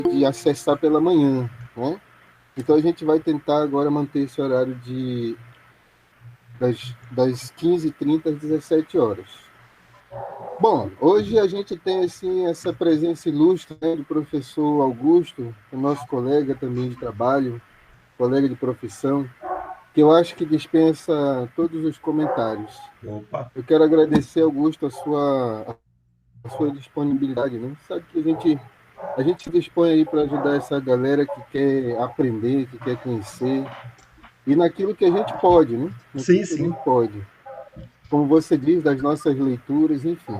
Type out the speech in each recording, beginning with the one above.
de acessar pela manhã, né? Então a gente vai tentar agora manter esse horário das 15h30 às 17 horas. Bom, hoje a gente tem assim essa presença ilustre, né, do professor Augusto, o nosso colega também de trabalho, colega de profissão, que eu acho que dispensa todos os comentários. Opa, Eu quero agradecer, Augusto, a sua disponibilidade, né? Sabe que a gente se dispõe aí para ajudar essa galera que quer aprender, que quer conhecer, e naquilo que a gente pode, né? sim, Naquilo que a sim. gente pode. Como você diz, das nossas leituras, enfim.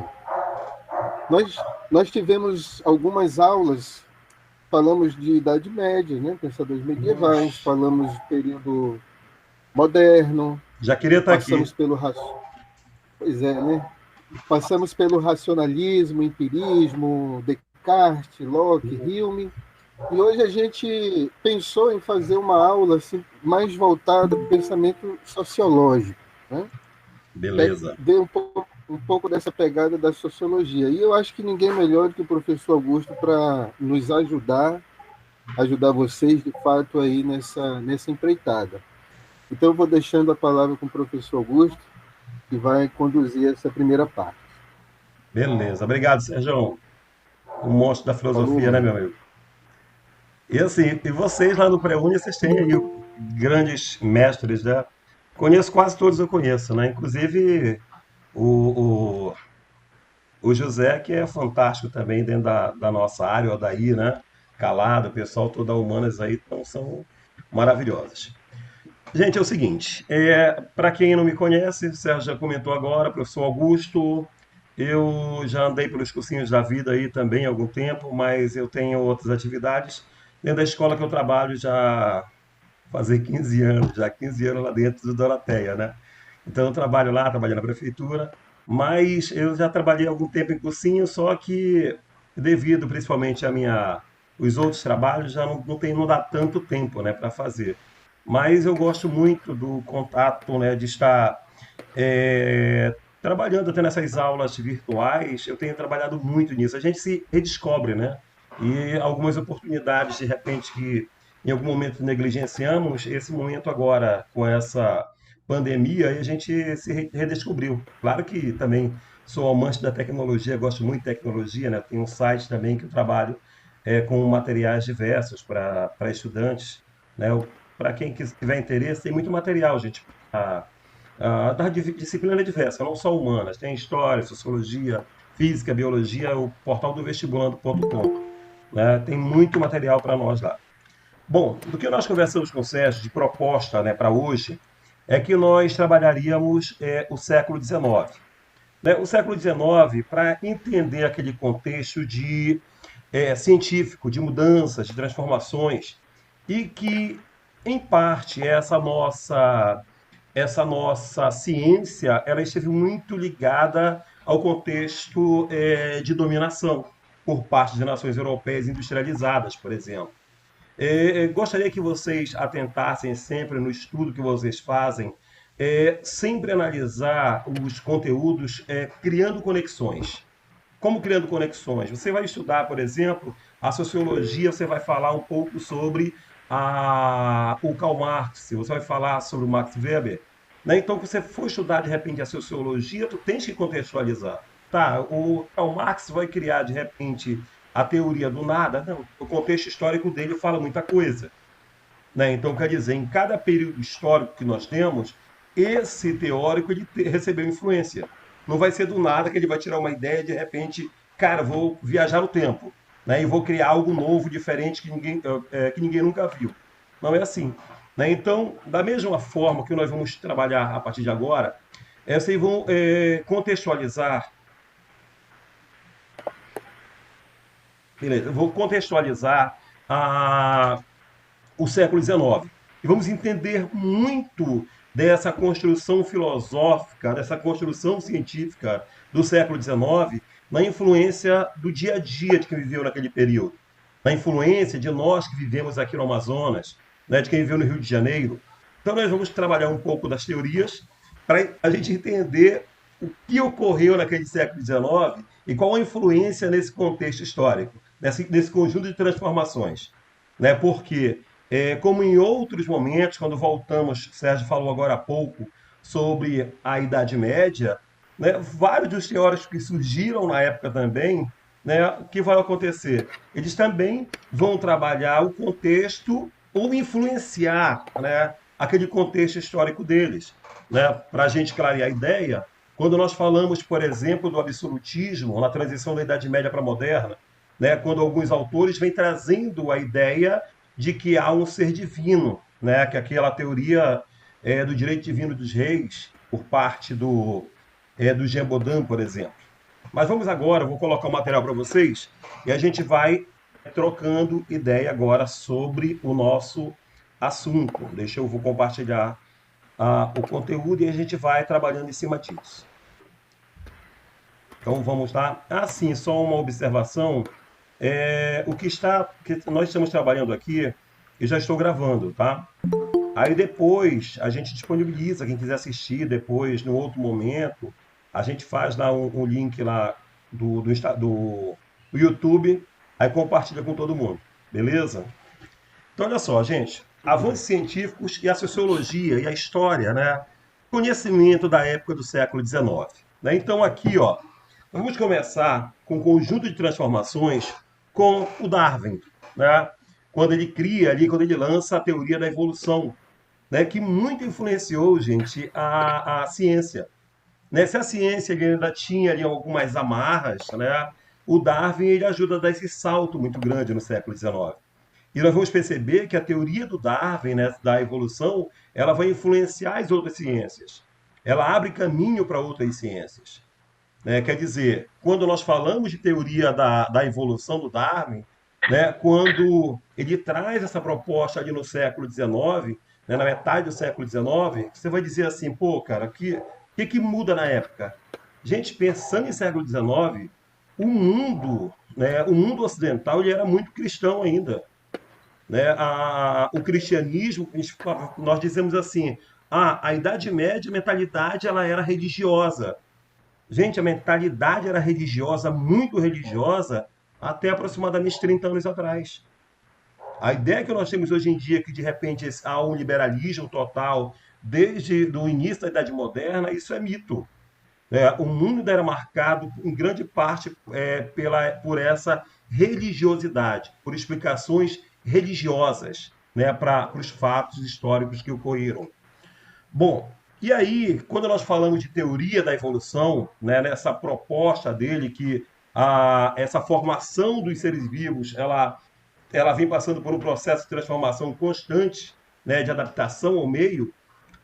Nós tivemos algumas aulas, falamos de Idade Média, né? Pensadores medievais, Ux, falamos de período moderno, já queria estar aqui. passamos pelo... Pois é, né? Passamos pelo racionalismo, empirismo, Descartes, Locke, Hume, e hoje a gente pensou em fazer uma aula assim, mais voltada para o pensamento sociológico, né? Beleza. Ver um pouco dessa pegada da sociologia. E eu acho que ninguém melhor do que o professor Augusto para nos ajudar vocês, de fato, aí nessa empreitada. Então, eu vou deixando a palavra com o professor Augusto, que vai conduzir essa primeira parte. Beleza. Obrigado, Sérgio. Um monstro da Falou, filosofia, né, meu mano. amigo? E assim, e vocês lá no Pré-Uni, vocês têm aí grandes mestres, né? Conheço quase todos, eu conheço, né? Inclusive o, o, o José, que é fantástico também dentro da nossa área, o Odaí, né? Calado, o pessoal todo da Humanas aí, então são maravilhosos. Gente, é o seguinte, para quem não me conhece, o Sérgio já comentou agora, professor Augusto, eu já andei pelos cursinhos da vida aí também há algum tempo, mas eu tenho outras atividades. Dentro da escola que eu trabalho já fazer 15 anos, já 15 anos lá dentro do Doroteia, né? Então eu trabalho lá, trabalho na prefeitura, mas eu já trabalhei algum tempo em cursinho, só que devido principalmente os outros trabalhos já não dá tanto tempo, né, para fazer. Mas eu gosto muito do contato, né, de estar trabalhando até nessas aulas virtuais. Eu tenho trabalhado muito nisso. A gente se redescobre, né? E algumas oportunidades, de repente, que em algum momento negligenciamos, esse momento agora, com essa pandemia, aí a gente se redescobriu. Claro que também sou amante da tecnologia, gosto muito de tecnologia, né? Tem um site também que eu trabalho com materiais diversos para estudantes, né? Para quem tiver interesse, tem muito material, gente, da disciplina diversa, não só humanas. Tem história, sociologia, física, biologia, o portal do vestibulando.com, né? Tem muito material para nós lá. Bom, do que nós conversamos com o Sérgio de proposta, né, para hoje, é que nós trabalharíamos o século XIX. Né? O século XIX, para entender aquele contexto científico, de mudanças, de transformações, e que, em parte, essa nossa ciência ela esteve muito ligada ao contexto de dominação por parte de nações europeias industrializadas, por exemplo. Gostaria que vocês atentassem sempre no estudo que vocês fazem, sempre analisar os conteúdos criando conexões. Como criando conexões? Você vai estudar, por exemplo, a sociologia, você vai falar um pouco sobre o Karl Marx, você vai falar sobre o Max Weber. Né? Então, se você for estudar, de repente, a sociologia, tu tens que contextualizar. Tá, o Karl Marx vai criar, de repente, a teoria do nada. Não, o contexto histórico dele fala muita coisa. Né? Então, quer dizer, em cada período histórico que nós temos, esse teórico ele recebeu influência. Não vai ser do nada que ele vai tirar uma ideia e, de repente, cara, vou viajar no tempo, né? E vou criar algo novo, diferente, que ninguém nunca viu. Não é assim. Né? Então, da mesma forma que nós vamos trabalhar a partir de agora, vocês vão contextualizar. Beleza, eu vou contextualizar a, o século XIX. E vamos entender muito dessa construção filosófica, dessa construção científica do século XIX, na influência do dia a dia de quem viveu naquele período, na influência de nós que vivemos aqui no Amazonas, né, de quem viveu no Rio de Janeiro. Então, nós vamos trabalhar um pouco das teorias para a gente entender o que ocorreu naquele século XIX e qual a influência nesse contexto histórico. nesse conjunto de transformações, né? Porque, como em outros momentos, quando voltamos, Sérgio falou agora há pouco sobre a Idade Média, né? Vários dos teóricos que surgiram na época também, né? O que vai acontecer? Eles também vão trabalhar o contexto ou influenciar, né? Aquele contexto histórico deles, né? Para a gente clarear a ideia, quando nós falamos, por exemplo, do absolutismo, na transição da Idade Média para a Moderna, né, quando alguns autores vêm trazendo a ideia de que há um ser divino, né, que aquela teoria do direito divino dos reis, por parte do Jean Baudin, por exemplo. Mas vamos agora, vou colocar o material para vocês e a gente vai trocando ideia agora sobre o nosso assunto. Vou compartilhar o conteúdo e a gente vai trabalhando em cima disso. Então vamos lá. Ah, sim, só uma observação. Que nós estamos trabalhando aqui, eu já estou gravando, tá? Aí depois a gente disponibiliza, quem quiser assistir depois, num outro momento, a gente faz lá um link lá do YouTube, aí compartilha com todo mundo, beleza? Então olha só, gente, Tudo bem. avanços científicos e a sociologia e a história, né? Conhecimento da época do século XIX. Né? Então aqui, ó, vamos começar com um conjunto de transformações com o Darwin, né? Quando ele cria ali, quando ele lança a teoria da evolução, né? Que muito influenciou, gente, a ciência. Né? Se a ciência ele ainda tinha ali algumas amarras, né? O Darwin ele ajuda a dar esse salto muito grande no século XIX. E nós vamos perceber que a teoria do Darwin, né, da evolução, ela vai influenciar as outras ciências. Ela abre caminho para outras ciências. Né? Quer dizer, quando nós falamos de teoria da evolução do Darwin, né, quando ele traz essa proposta ali no século XIX, né, na metade do século XIX, você vai dizer assim, pô, cara, que muda na época? Gente, pensando em século XIX, o mundo ocidental ele era muito cristão ainda. Né? O cristianismo, nós dizemos assim, a Idade Média, a mentalidade ela era religiosa. Gente, a mentalidade era religiosa, muito religiosa, até aproximadamente 30 anos atrás. A ideia que nós temos hoje em dia, que de repente há um liberalismo total desde o início da Idade Moderna, isso é mito. O mundo ainda era marcado, em grande parte, por essa religiosidade, por explicações religiosas, né, para os fatos históricos que ocorreram. Bom, e aí, quando nós falamos de teoria da evolução, né, nessa proposta dele que essa formação dos seres vivos, ela vem passando por um processo de transformação constante, né, de adaptação ao meio,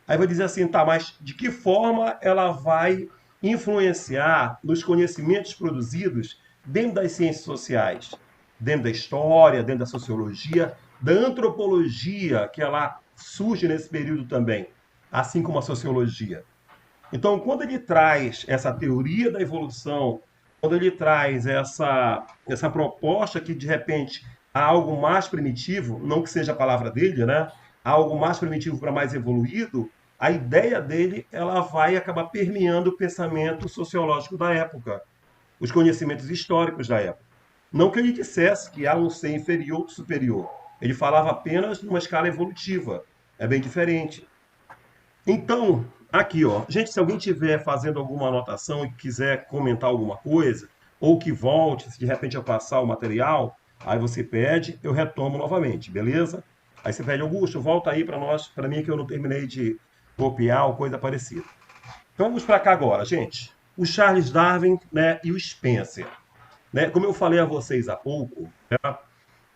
aí vai dizer assim, tá, mas de que forma ela vai influenciar nos conhecimentos produzidos dentro das ciências sociais, dentro da história, dentro da sociologia, da antropologia, que ela surge nesse período também, assim como a sociologia. Então, quando ele traz essa teoria da evolução, quando ele traz essa proposta que, de repente, há algo mais primitivo, não que seja a palavra dele, né? Há algo mais primitivo para mais evoluído, a ideia dele ela vai acabar permeando o pensamento sociológico da época, os conhecimentos históricos da época. Não que ele dissesse que há um ser inferior ou superior. Ele falava apenas numa escala evolutiva. É bem diferente. Então, aqui, ó. Gente, se alguém tiver fazendo alguma anotação e quiser comentar alguma coisa, ou que volte, se de repente eu passar o material, aí você pede, eu retomo novamente, beleza? Aí você pede, Augusto, volta aí para nós, para mim que eu não terminei de copiar ou coisa parecida. Então vamos para cá agora, gente. O Charles Darwin, né, e o Spencer. Né? Como eu falei a vocês há pouco,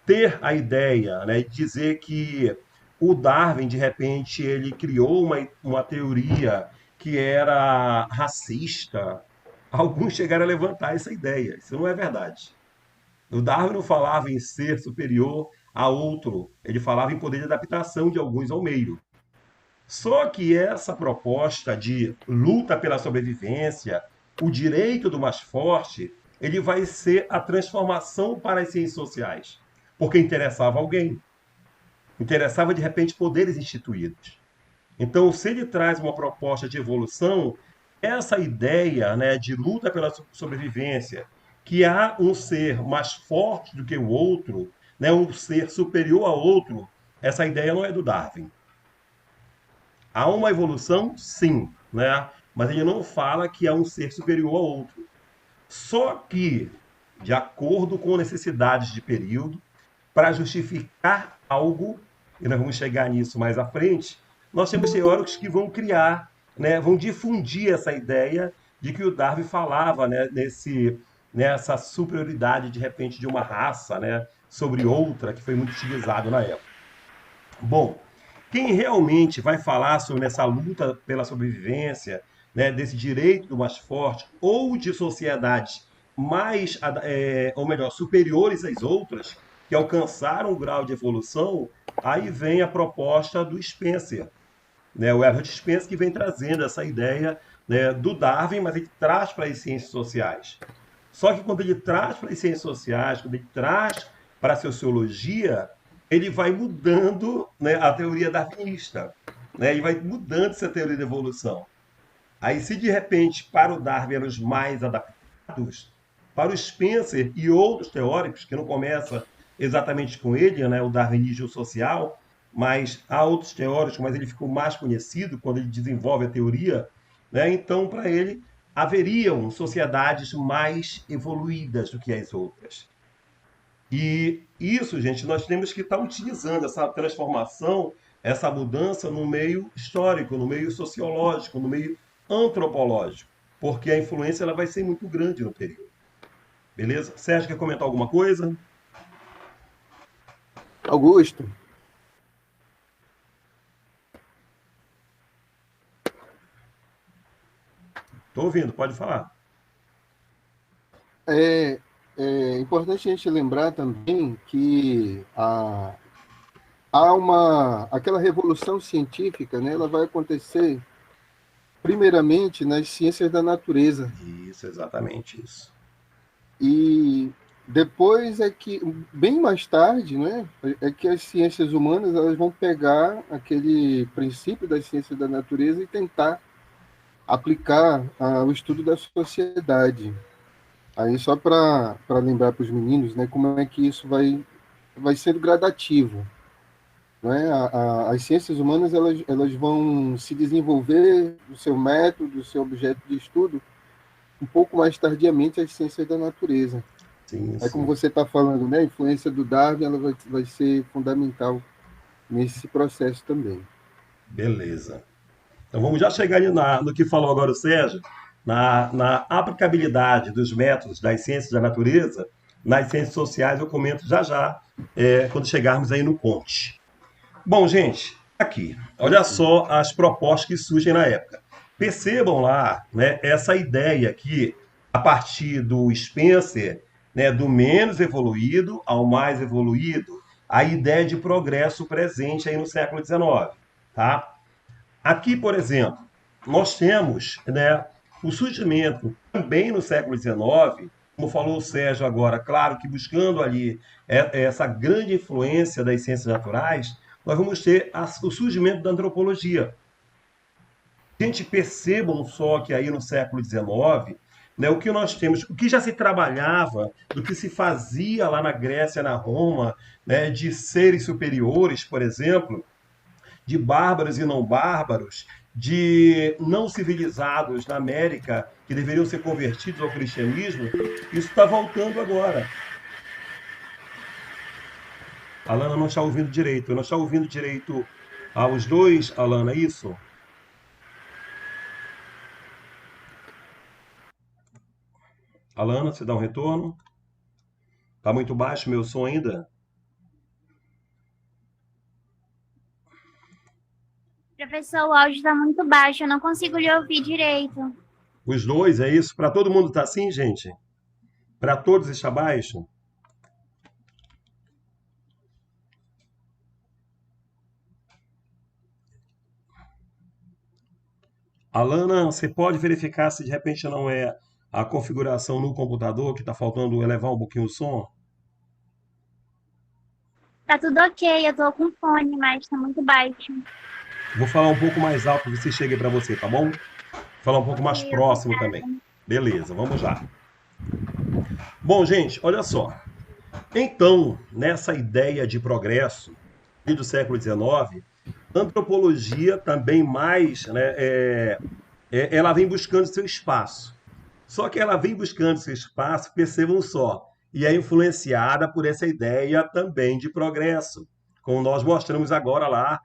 ter a ideia, né, de dizer que o Darwin, de repente, ele criou uma teoria que era racista. Alguns chegaram a levantar essa ideia. Isso não é verdade. O Darwin não falava em ser superior a outro, ele falava em poder de adaptação de alguns ao meio. Só que essa proposta de luta pela sobrevivência, o direito do mais forte, ele vai ser a transformação para as ciências sociais, porque interessava alguém, interessava de repente poderes instituídos. Então, se ele traz uma proposta de evolução, essa ideia, né, de luta pela sobrevivência, que há um ser mais forte do que o outro, né, um ser superior ao outro, essa ideia não é do Darwin. Há uma evolução, sim, né? Mas ele não fala que há um ser superior ao outro. Só que, de acordo com necessidades de período, para justificar algo, e nós vamos chegar nisso mais à frente, nós temos teóricos que vão criar, né, vão difundir essa ideia de que o Darwin falava, né, nessa superioridade, de repente, de uma raça, né, sobre outra, que foi muito utilizado na época. Bom, quem realmente vai falar sobre essa luta pela sobrevivência, né, desse direito do mais forte, ou de sociedades mais, ou melhor, superiores às outras, que alcançaram um grau de evolução, aí vem a proposta do Spencer, né, o Herbert Spencer, que vem trazendo essa ideia, né, do Darwin, mas ele traz para as ciências sociais. Só que quando ele traz para as ciências sociais, quando ele traz para a sociologia, ele vai mudando, né, a teoria darwinista. Né? Ele vai mudando essa teoria da evolução. Aí, se de repente, para o Darwin eram os mais adaptados, para o Spencer e outros teóricos, que não começa exatamente com ele, né, o darwinismo social, mas há outros teóricos, mas ele ficou mais conhecido quando ele desenvolve a teoria, né? Então, para ele, haveriam sociedades mais evoluídas do que as outras. E isso, gente, nós temos que estar utilizando essa transformação, essa mudança no meio histórico, no meio sociológico, no meio antropológico, porque a influência ela vai ser muito grande no período. Beleza? Sérgio, quer comentar alguma coisa? Augusto, Estou ouvindo, pode falar. é, é importante a gente lembrar também que aquela revolução científica, né, ela vai acontecer primeiramente nas ciências da natureza. Isso, exatamente isso. E depois é que, bem mais tarde, né, é que as ciências humanas elas vão pegar aquele princípio das ciências da natureza e tentar aplicar o estudo da sociedade. Aí só para lembrar para os meninos, né, como é que isso vai sendo gradativo. Né? As ciências humanas elas vão se desenvolver o seu método, o seu objeto de estudo um pouco mais tardiamente as ciências da natureza. Sim, Aí, como sim. você está falando, né, a influência do Darwin ela vai ser fundamental nesse processo também. Beleza. Então vamos já chegar ali no que falou agora o Sérgio, na aplicabilidade dos métodos das ciências da natureza nas ciências sociais, eu comento já já, quando chegarmos aí no Conte. Bom, gente, aqui, olha só as propostas que surgem na época. Percebam lá, né, essa ideia aqui, a partir do Spencer, né, do menos evoluído ao mais evoluído, a ideia de progresso presente aí no século XIX. Tá? Aqui, por exemplo, nós temos, né, o surgimento também no século XIX, como falou o Sérgio agora, claro que buscando ali essa grande influência das ciências naturais, nós vamos ter o surgimento da antropologia. Gente, percebam só que aí no século XIX, né, o que nós temos, o que já se trabalhava, do que se fazia lá na Grécia, na Roma, né, de seres superiores, por exemplo, de bárbaros e não bárbaros, de não civilizados na América, que deveriam ser convertidos ao cristianismo, isso está voltando agora. A Alana não está ouvindo direito. Não está ouvindo direito aos dois, Alana, é isso? Alana, você dá um retorno? Está muito baixo meu som ainda? Professor, o áudio está muito baixo, eu não consigo lhe ouvir direito. Os dois, é isso? Para todo mundo está assim, gente? Para todos está baixo? Alana, você pode verificar se de repente não é a configuração no computador que está faltando elevar um pouquinho o som? Tá tudo ok, eu tô com fone, mas tá muito baixo. Vou falar um pouco mais alto para que se chegue para você, tá bom? Vou falar um pouco mais Ok, próximo obrigada. também. Beleza, vamos lá. Bom, gente, olha só. Então, nessa ideia de progresso do século XIX, a antropologia também mais, né, ela vem buscando seu espaço. Só que ela vem buscando seu espaço, percebam só, e é influenciada por essa ideia também de progresso. Como nós mostramos agora lá,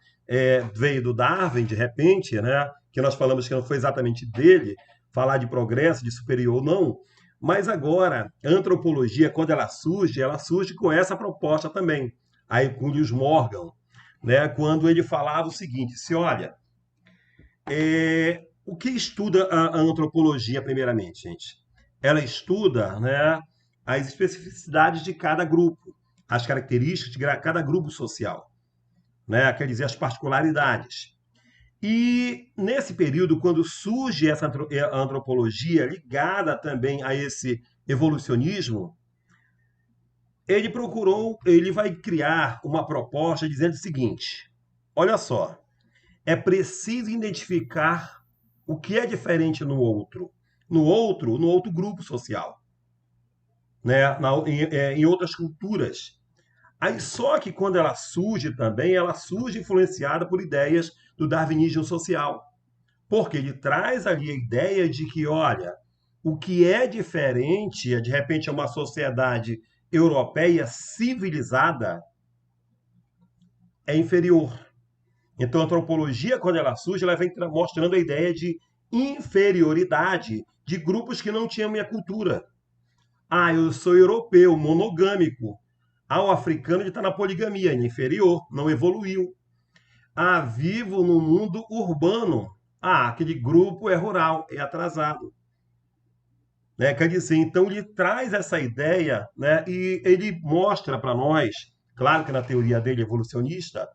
veio do Darwin, de repente, né, que nós falamos que não foi exatamente dele, falar de progresso, de superior, não. Mas agora, a antropologia, quando ela surge com essa proposta também. Aí com Lewis Morgan, né, quando ele falava o seguinte, se olha, o que estuda a antropologia, primeiramente, gente? Ela estuda, né, as especificidades de cada grupo, as características de cada grupo social, né, quer dizer, as particularidades. E nesse período, quando surge essa antropologia ligada também a esse evolucionismo, ele vai criar uma proposta dizendo o seguinte: olha só, é preciso identificar o que é diferente no outro grupo social, né? Em outras culturas. Aí só que quando ela surge também, ela surge influenciada por ideias do darwinismo social, porque ele traz ali a ideia de que, olha, o que é diferente, de repente é uma sociedade europeia civilizada, é inferior. Então, a antropologia, quando ela surge, ela vem mostrando a ideia de inferioridade de grupos que não tinham minha cultura. Ah, eu sou europeu, monogâmico. Ah, o africano está na poligamia, ele é inferior, não evoluiu. Ah, vivo no mundo urbano. Ah, aquele grupo é rural, é atrasado. Né? Quer dizer, então ele traz essa ideia, né? E ele mostra para nós, claro que na teoria dele evolucionista,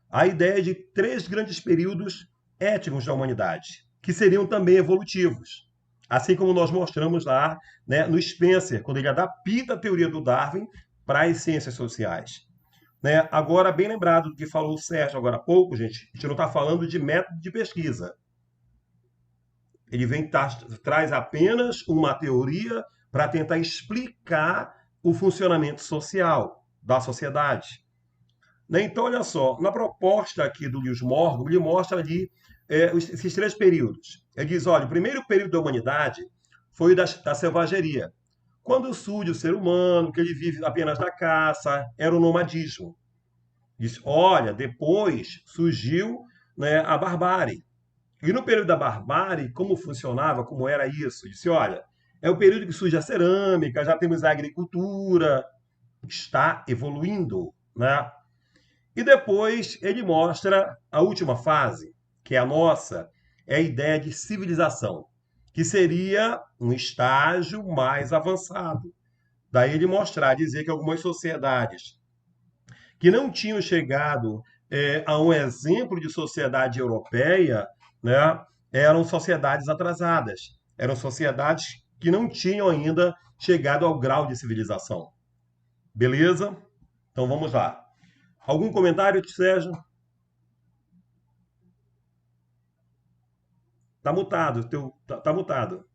a ideia de três grandes períodos étnicos da humanidade, que seriam também evolutivos. Assim como nós mostramos lá, né, no Spencer, quando ele adapta a teoria do Darwin para as ciências sociais. Né? Agora, bem lembrado do que falou o Sérgio agora há pouco, gente, a gente não está falando de método de pesquisa. Ele traz apenas uma teoria para tentar explicar o funcionamento social da sociedade. Né? Então, olha só, na proposta aqui do Lewis Morgan, ele mostra ali esses três períodos. Ele diz, olha, o primeiro período da humanidade foi da selvageria. Quando surge o ser humano, que ele vive apenas da caça, era o nomadismo. Diz, olha, depois surgiu, né, a barbárie. E no período da barbárie, como funcionava, como era isso? Disse, olha, é o período que surge a cerâmica, já temos a agricultura, está evoluindo, né? E depois ele mostra a última fase, que é a nossa, é a ideia de civilização, que seria um estágio mais avançado. Daí ele mostrar, dizer que algumas sociedades que não tinham chegado a um exemplo de sociedade europeia, né, eram sociedades atrasadas, eram sociedades que não tinham ainda chegado ao grau de civilização. Beleza? Então vamos lá. Algum comentário, Sérgio? Tá mutado, tá mutado.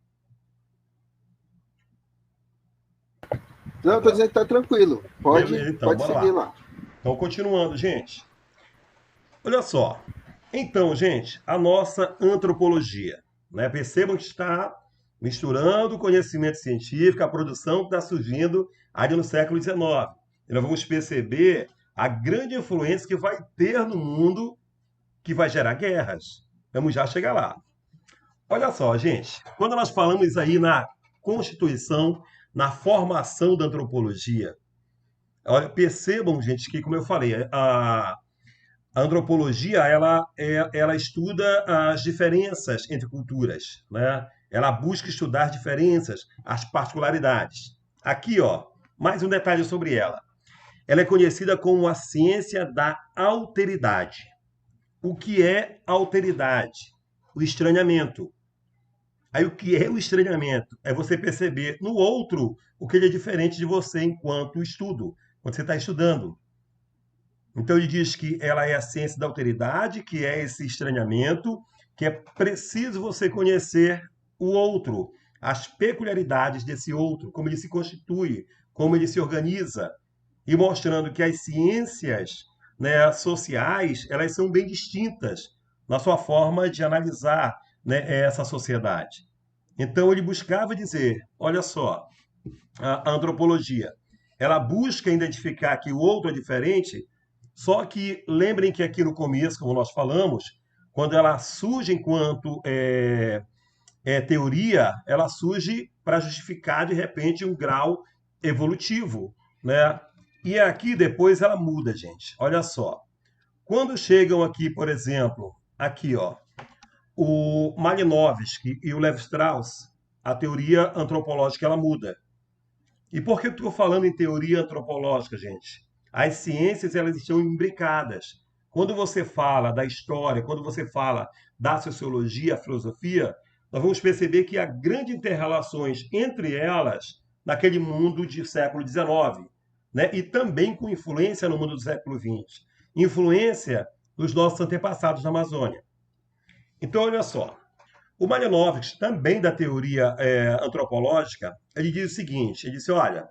Não, estou dizendo que está tranquilo. Beleza, então, Pode bora seguir lá. lá. Então, continuando, gente. Olha só. Então, gente, a nossa antropologia, né? Percebam que está misturando o conhecimento científico, a produção que está surgindo ali no século XIX. E nós vamos perceber a grande influência que vai ter no mundo, que vai gerar guerras. Vamos já chegar lá. Olha só, gente, quando nós falamos aí na constituição, na formação da antropologia, olha, percebam, gente, que, como eu falei, a antropologia ela estuda as diferenças entre culturas, né? Ela busca estudar as diferenças, as particularidades. Aqui, ó, mais um detalhe sobre ela. Ela é conhecida como a ciência da alteridade. O que é alteridade? O estranhamento. Aí o que é o estranhamento? É você perceber no outro o que ele é diferente de você enquanto estudo, quando você está estudando. Então ele diz que ela é a ciência da alteridade, que é esse estranhamento, que é preciso você conhecer o outro, as peculiaridades desse outro, como ele se constitui, como ele se organiza, e mostrando que as ciências, né, sociais, elas são bem distintas na sua forma de analisar, né, essa sociedade. Então ele buscava dizer, olha só, a antropologia, ela busca identificar que o outro é diferente, só que lembrem que aqui no começo, como nós falamos, quando ela surge enquanto teoria, ela surge para justificar, de repente, um grau evolutivo, né? E aqui depois ela muda, gente. Olha só. Quando chegam aqui, por exemplo, aqui, ó, o Malinowski e o Levi-Strauss, a teoria antropológica ela muda. E por que eu estou falando em teoria antropológica, gente? As ciências elas estão imbricadas. Quando você fala da história, quando você fala da sociologia, a filosofia, nós vamos perceber que há grandes interrelações entre elas naquele mundo de século XIX, né? E também com influência no mundo do século XX. Influência dos nossos antepassados na Amazônia. Então, olha só. O Malinowski, também da teoria antropológica, ele diz o seguinte, ele disse, olha,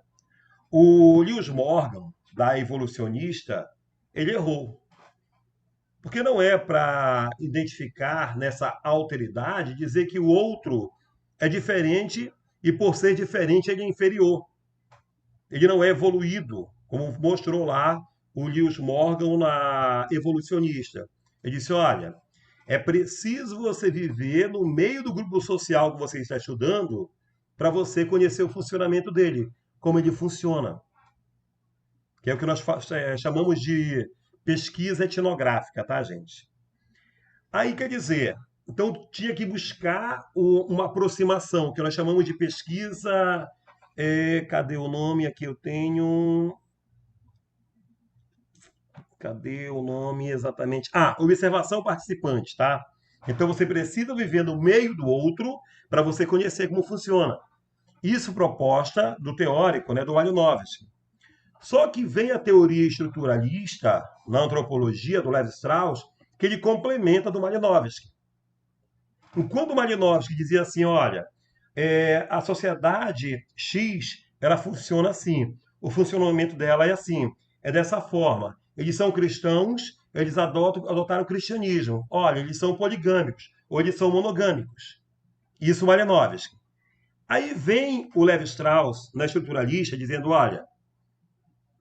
o Lewis Morgan, da evolucionista, ele errou. Porque não é para identificar nessa alteridade, dizer que o outro é diferente e por ser diferente ele é inferior. Ele não é evoluído, como mostrou lá o Lewis Morgan na evolucionista. Ele disse, olha, é preciso você viver no meio do grupo social que você está estudando para você conhecer o funcionamento dele, como ele funciona. Que é o que nós chamamos de pesquisa etnográfica, tá, gente? Aí, quer dizer, então tinha que buscar uma aproximação, que nós chamamos de pesquisa... cadê o nome? Aqui eu tenho... Cadê o nome exatamente? Observação participante, tá? Então você precisa viver no meio do outro para você conhecer como funciona. Isso proposta do teórico, né, do Malinowski. Só que vem a teoria estruturalista na antropologia do Levi-Strauss, que ele complementa do Malinowski. Enquanto o Malinowski dizia assim, olha, a sociedade X, ela funciona assim, o funcionamento dela é assim, é dessa forma. Eles são cristãos, eles adotaram o cristianismo. Olha, eles são poligâmicos, ou eles são monogâmicos. Isso Malinowski. Aí vem o Levi-Strauss, na estruturalista, dizendo, olha,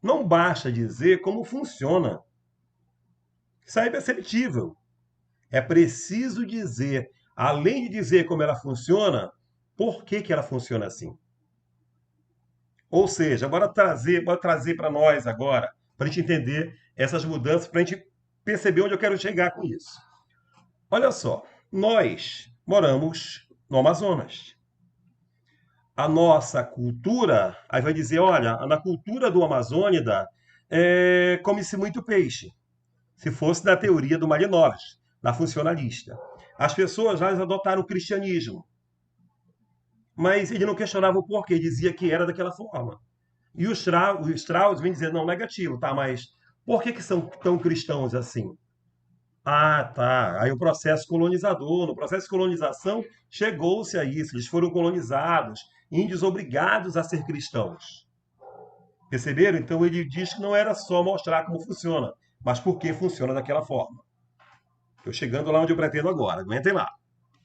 não basta dizer como funciona. Isso aí é perceptível. É preciso dizer, além de dizer como ela funciona, por que ela funciona assim. Ou seja, bora trazer para nós agora, para a gente entender essas mudanças, para a gente perceber onde eu quero chegar com isso. Olha só, nós moramos no Amazonas. A nossa cultura, aí vai dizer, olha, na cultura do Amazônida, come-se muito peixe. Se fosse da teoria do Malinowski, da funcionalista. As pessoas já adotaram o cristianismo. Mas ele não questionava o porquê, dizia que era daquela forma. E o Strauss vem dizer, não, negativo, tá, mas por que são tão cristãos assim? Tá. Aí o processo colonizador, no processo de colonização, chegou-se a isso. Eles foram colonizados, índios obrigados a ser cristãos. Perceberam? Então ele diz que não era só mostrar como funciona, mas por que funciona daquela forma. Estou chegando lá onde eu pretendo agora, aguentem lá.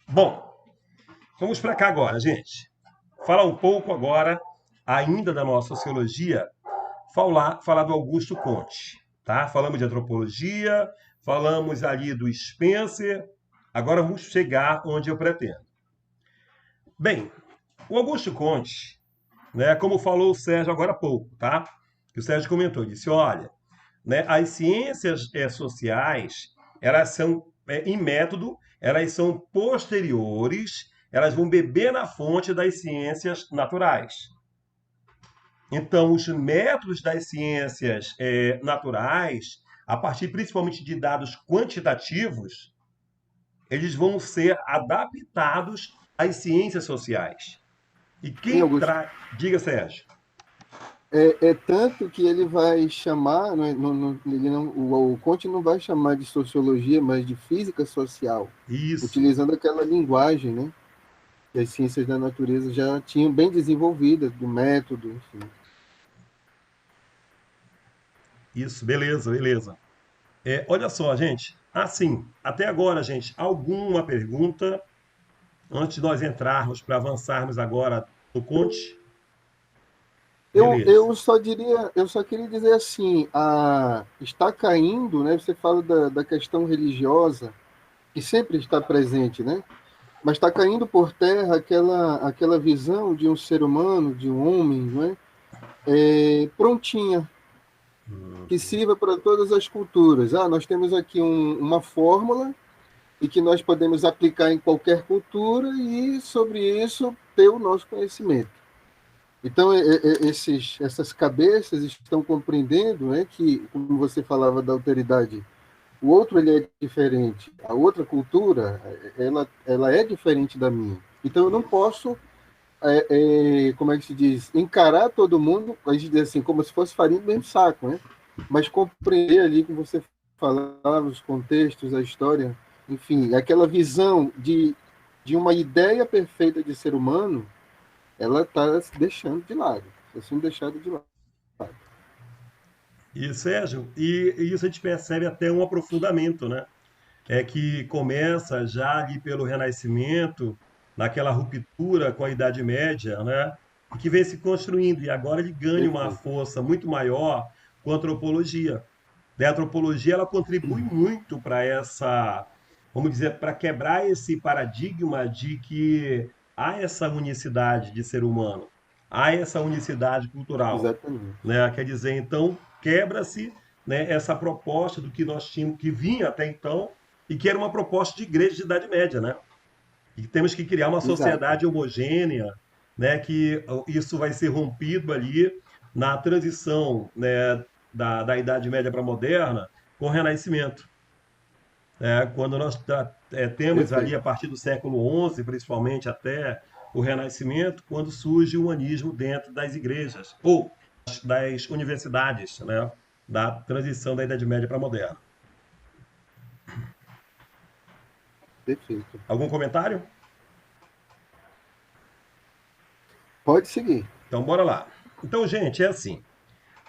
Bom, vamos para cá agora, gente. Falar um pouco agora, ainda da nossa sociologia, falar do Augusto Comte. Tá? Falamos de antropologia, falamos ali do Spencer, agora vamos chegar onde eu pretendo. Bem, o Augusto Comte, né, como falou o Sérgio agora há pouco, tá? Que o Sérgio comentou, disse, olha, né, as ciências sociais, elas são, em método, elas são posteriores, elas vão beber na fonte das ciências naturais. Então, os métodos das ciências naturais, a partir principalmente de dados quantitativos, eles vão ser adaptados às ciências sociais. E quem Diga, Sérgio. Tanto que ele vai chamar, o Comte não vai chamar de sociologia, mas de física social. Isso. Utilizando aquela linguagem, né? as ciências da natureza já tinham bem desenvolvidas, do método, enfim. Isso, beleza, beleza. Olha só, gente. Assim, até agora, gente, alguma pergunta antes de nós entrarmos para avançarmos agora no Conte? Beleza. Eu só queria dizer assim, está caindo, né? Você fala da questão religiosa, que sempre está presente, né? Mas está caindo por terra aquela visão de um ser humano, de um homem, né? Prontinha, que sirva para todas as culturas. Nós temos aqui uma fórmula e que nós podemos aplicar em qualquer cultura e sobre isso ter o nosso conhecimento. Então, essas cabeças estão compreendendo, né, que, como você falava da alteridade, o outro ele é diferente, a outra cultura ela é diferente da minha. Então, eu não posso, como é que se diz, encarar todo mundo, a gente diz assim, como se fosse farinha do mesmo saco, né? Mas compreender ali, como você falava, os contextos, a história, enfim, aquela visão de uma ideia perfeita de ser humano, ela está se deixando de lado, está sendo deixada de lado. E, Sérgio, e isso a gente percebe até um aprofundamento, né? É que começa já ali pelo Renascimento, naquela ruptura com a Idade Média, né? E que vem se construindo, e agora ele ganha uma Perfeito. força muito maior com a antropologia. A antropologia ela contribui muito para essa, vamos dizer, para quebrar esse paradigma de que há essa unicidade de ser humano, há essa unicidade cultural, Exatamente. né? Quer dizer, então quebra-se, né, essa proposta do que nós tínhamos, que vinha até então e que era uma proposta de igreja de Idade Média, né? E temos que criar uma Exato. sociedade homogênea, né? Que isso vai ser rompido ali na transição, né, da Idade Média para a moderna com o Renascimento. Quando nós temos ali, Perfeito. a partir do século XI, principalmente, até o Renascimento, quando surge o humanismo dentro das igrejas, ou das universidades, né? Da transição da Idade Média para a moderna. Perfeito. Algum comentário? Pode seguir. Então, bora lá. Então, gente, é assim.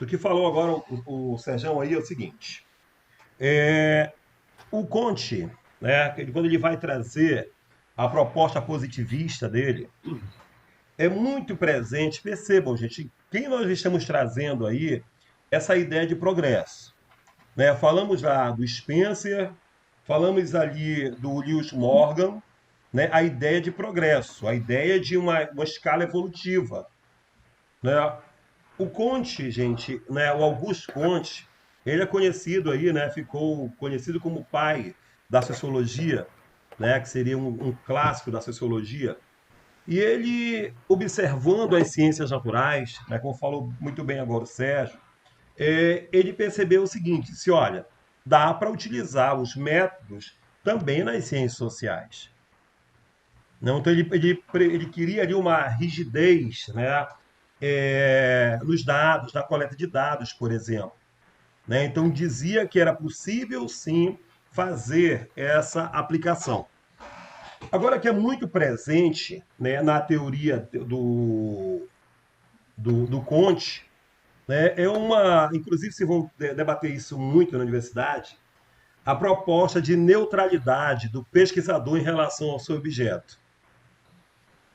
O que falou agora o Sérgio aí é o seguinte. O Conte, né, quando ele vai trazer a proposta positivista dele, é muito presente. Percebam, gente, quem nós estamos trazendo aí essa ideia de progresso. Né? Falamos lá do Spencer, falamos ali do Lewis Morgan, né? A ideia de progresso, a ideia de uma escala evolutiva. Né? O Conte, gente, né, o Auguste Comte, ele é conhecido aí, né, ficou conhecido como pai da sociologia, né, que seria um clássico da sociologia. E ele, observando as ciências naturais, né, como falou muito bem agora o Sérgio, ele percebeu o seguinte: se olha, dá para utilizar os métodos também nas ciências sociais. Não, então ele queria ali uma rigidez, né, nos dados, na coleta de dados, por exemplo. Né? Então dizia que era possível sim fazer essa aplicação. Agora que é muito presente, né, na teoria do Conte, né, inclusive se vão debater isso muito na universidade, a proposta de neutralidade do pesquisador em relação ao seu objeto.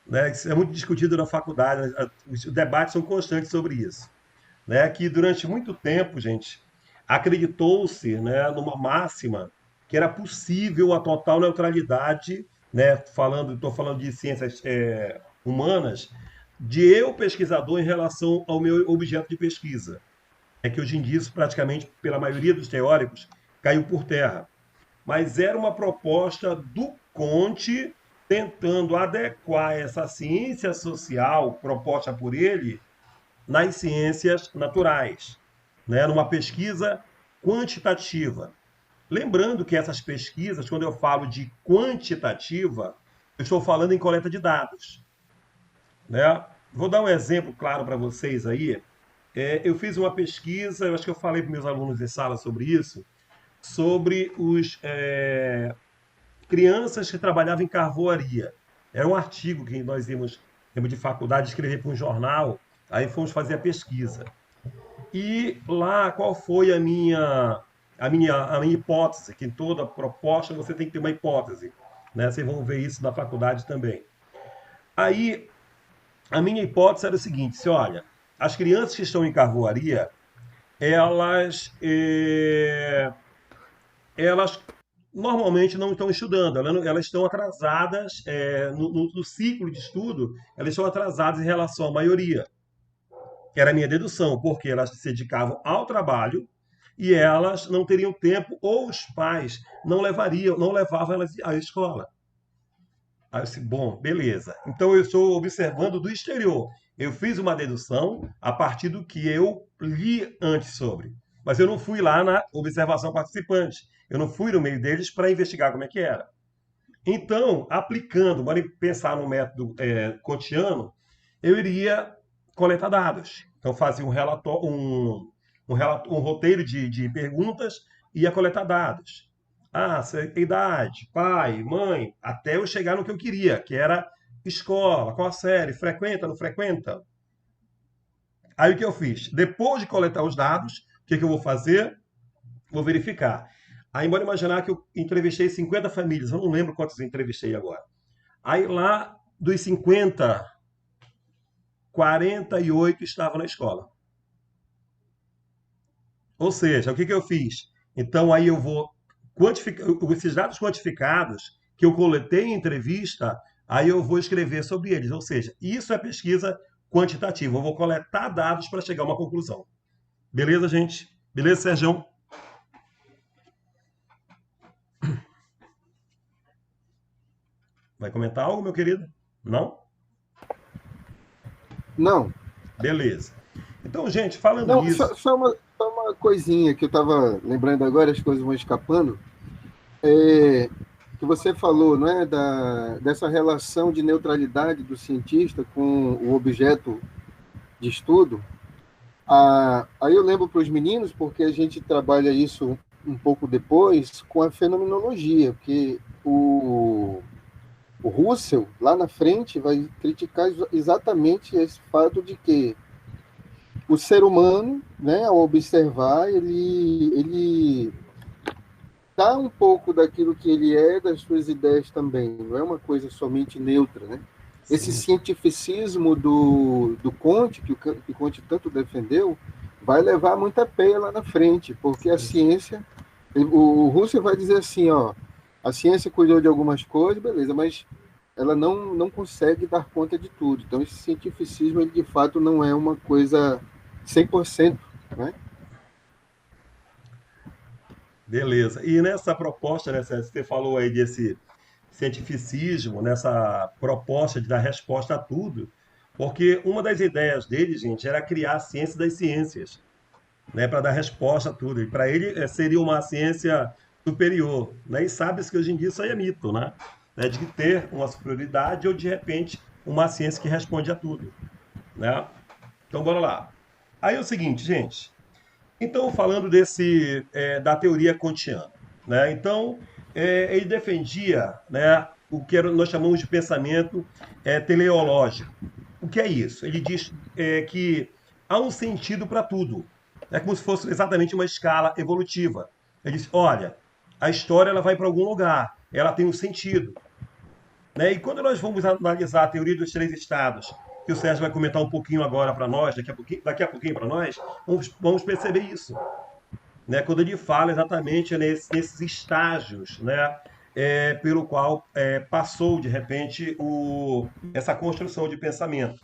Né? Isso é muito discutido na faculdade, né? Os debates são constantes sobre isso. Né? Que durante muito tempo, gente, acreditou-se, né, numa máxima que era possível a total neutralidade, né, estou falando de ciências humanas, de eu, pesquisador, em relação ao meu objeto de pesquisa. É que hoje em dia, isso praticamente, pela maioria dos teóricos, caiu por terra. Mas era uma proposta do Conte tentando adequar essa ciência social proposta por ele nas ciências naturais, né? Numa pesquisa quantitativa. Lembrando que essas pesquisas, quando eu falo de quantitativa, eu estou falando em coleta de dados. Né? Vou dar um exemplo claro para vocês aí. Eu fiz uma pesquisa, eu acho que eu falei para meus alunos em sala sobre isso, sobre os crianças que trabalhavam em carvoaria. Era um artigo que nós íamos de faculdade escrever para um jornal, aí fomos fazer a pesquisa. E lá, qual foi a minha hipótese? Que em toda proposta você tem que ter uma hipótese, né? Vocês vão ver isso na faculdade também. Aí, a minha hipótese era o seguinte: se olha, as crianças que estão em carvoaria, elas, elas normalmente não estão estudando, elas estão atrasadas no ciclo de estudo, elas estão atrasadas em relação à maioria. Era a minha dedução, porque elas se dedicavam ao trabalho e elas não teriam tempo, ou os pais não levavam elas à escola. Aí eu disse, bom, beleza. Então eu estou observando do exterior. Eu fiz uma dedução a partir do que eu li antes sobre. Mas eu não fui lá na observação participante. Eu não fui no meio deles para investigar como é que era. Então, aplicando, bora pensar no método kantiano, eu iria coletar dados. Então, fazia um roteiro de perguntas e ia coletar dados. Idade, pai, mãe, até eu chegar no que eu queria, que era escola, qual a série, frequenta, não frequenta. Aí o que eu fiz? Depois de coletar os dados, o que eu vou fazer? Vou verificar. Aí, bora imaginar que eu entrevistei 50 famílias, eu não lembro quantas eu entrevistei agora. Aí lá, dos 50, 48 estavam na escola. Ou seja, o que eu fiz? Então, aí eu vou quantificar esses dados quantificados que eu coletei em entrevista, aí eu vou escrever sobre eles. Ou seja, isso é pesquisa quantitativa. Eu vou coletar dados para chegar a uma conclusão. Beleza, gente? Beleza, Sérgio? Vai comentar algo, meu querido? Não? Não. Beleza. Então, gente, falando Não, nisso. só uma coisinha que eu estava lembrando agora, as coisas vão escapando. Que você falou, não é, dessa relação de neutralidade do cientista com o objeto de estudo. Aí eu lembro para os meninos, porque a gente trabalha isso um pouco depois com a fenomenologia, porque o Russell, lá na frente, vai criticar exatamente esse fato de que o ser humano, né, ao observar, ele dá um pouco daquilo que ele é, das suas ideias também, não é uma coisa somente neutra, né? Esse Sim. cientificismo do Comte, que o Comte tanto defendeu, vai levar muita peia lá na frente, porque a ciência, o Russell vai dizer assim, ó, a ciência cuidou de algumas coisas, beleza, mas ela não consegue dar conta de tudo. Então, esse cientificismo, ele de fato não é uma coisa 100%, né? Beleza. E nessa proposta, né, Sérgio, você falou aí desse cientificismo, nessa proposta de dar resposta a tudo, porque uma das ideias dele, gente, era criar a ciência das ciências, né, para dar resposta a tudo. E para ele seria uma ciência superior, né? E sabe-se que hoje em dia isso aí é mito, né? De ter uma superioridade ou de repente uma ciência que responde a tudo, né? Então bora lá. Aí é o seguinte, gente. Então, falando da teoria kantiana, né? Então, ele defendia, né, o que nós chamamos de pensamento teleológico. O que é isso? Ele diz que há um sentido para tudo. É como se fosse exatamente uma escala evolutiva. Ele diz, olha, a história ela vai para algum lugar, ela tem um sentido. Né? E quando nós vamos analisar a teoria dos três estados, que o Sérgio vai comentar um pouquinho agora para nós, daqui a pouquinho para nós, vamos perceber isso. Né? Quando ele fala exatamente nesses estágios, né? Pelo qual passou, de repente, essa construção de pensamento.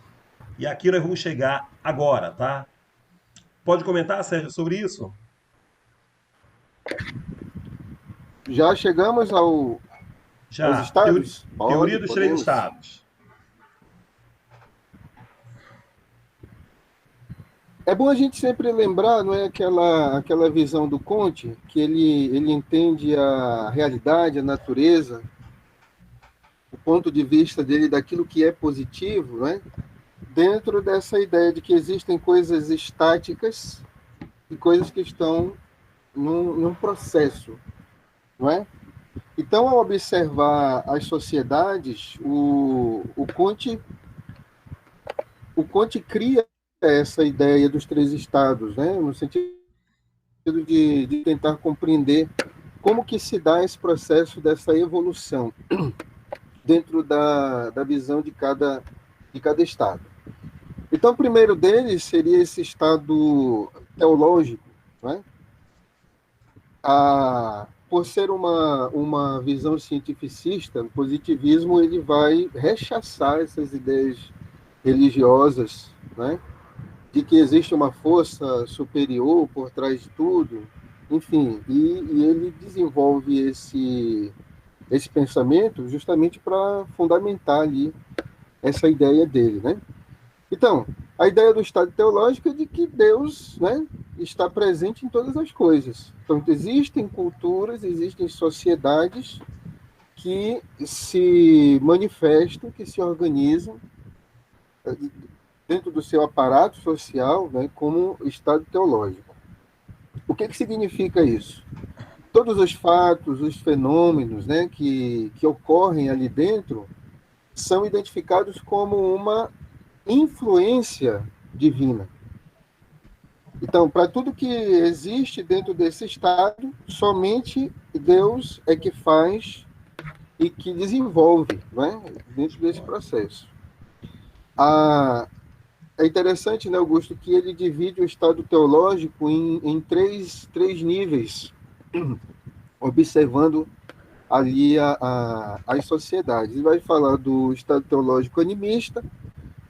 E aqui nós vamos chegar agora, tá? Pode comentar, Sérgio, sobre isso? Já chegamos aos Já. estados? Teoria dos três Podemos. estados. É bom a gente sempre lembrar, não é, aquela visão do Comte, que ele entende a realidade, a natureza, o ponto de vista dele daquilo que é positivo, né? Dentro dessa ideia de que existem coisas estáticas e coisas que estão num processo, não é? Então, ao observar as sociedades, o Conte cria essa ideia dos três estados, né? No sentido de tentar compreender como que se dá esse processo dessa evolução dentro da visão de cada estado. Então, o primeiro deles seria esse estado teológico, né? Por ser uma visão cientificista, o positivismo ele vai rechaçar essas ideias religiosas, né? De que existe uma força superior por trás de tudo, enfim, e ele desenvolve esse pensamento justamente para fundamentar ali essa ideia dele, né? Então, a ideia do Estado teológico é de que Deus, né, está presente em todas as coisas. Então, existem culturas, existem sociedades que se manifestam, que se organizam dentro do seu aparato social, né, como Estado teológico. O que significa isso? Todos os fatos, os fenômenos, né, que ocorrem ali dentro são identificados como uma influência divina. Então, para tudo que existe dentro desse estado, somente Deus é que faz e que desenvolve, né, dentro desse processo. É interessante, né, Augusto, que ele divide o estado teológico em três níveis, observando ali as sociedades. Ele vai falar do estado teológico animista,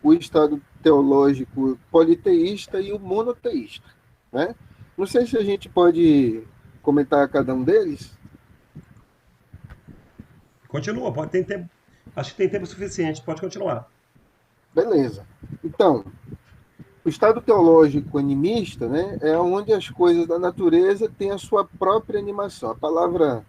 o estado teológico politeísta e o monoteísta, né? Não sei se a gente pode comentar cada um deles. Continua, pode ter tempo. Acho que tem tempo suficiente, pode continuar. Beleza. Então, o estado teológico animista, né, é onde as coisas da natureza têm a sua própria animação. A palavra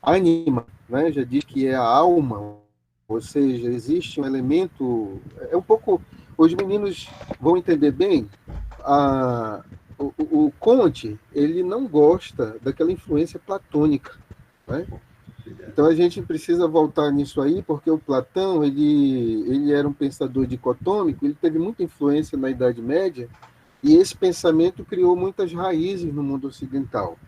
ânima, né, já diz que é a alma, ou seja, existe um elemento, é um pouco, os meninos vão entender bem, o Conte, ele não gosta daquela influência platônica, né? Então a gente precisa voltar nisso aí, porque o Platão, ele era um pensador dicotômico, ele teve muita influência na Idade Média, e esse pensamento criou muitas raízes no mundo ocidental.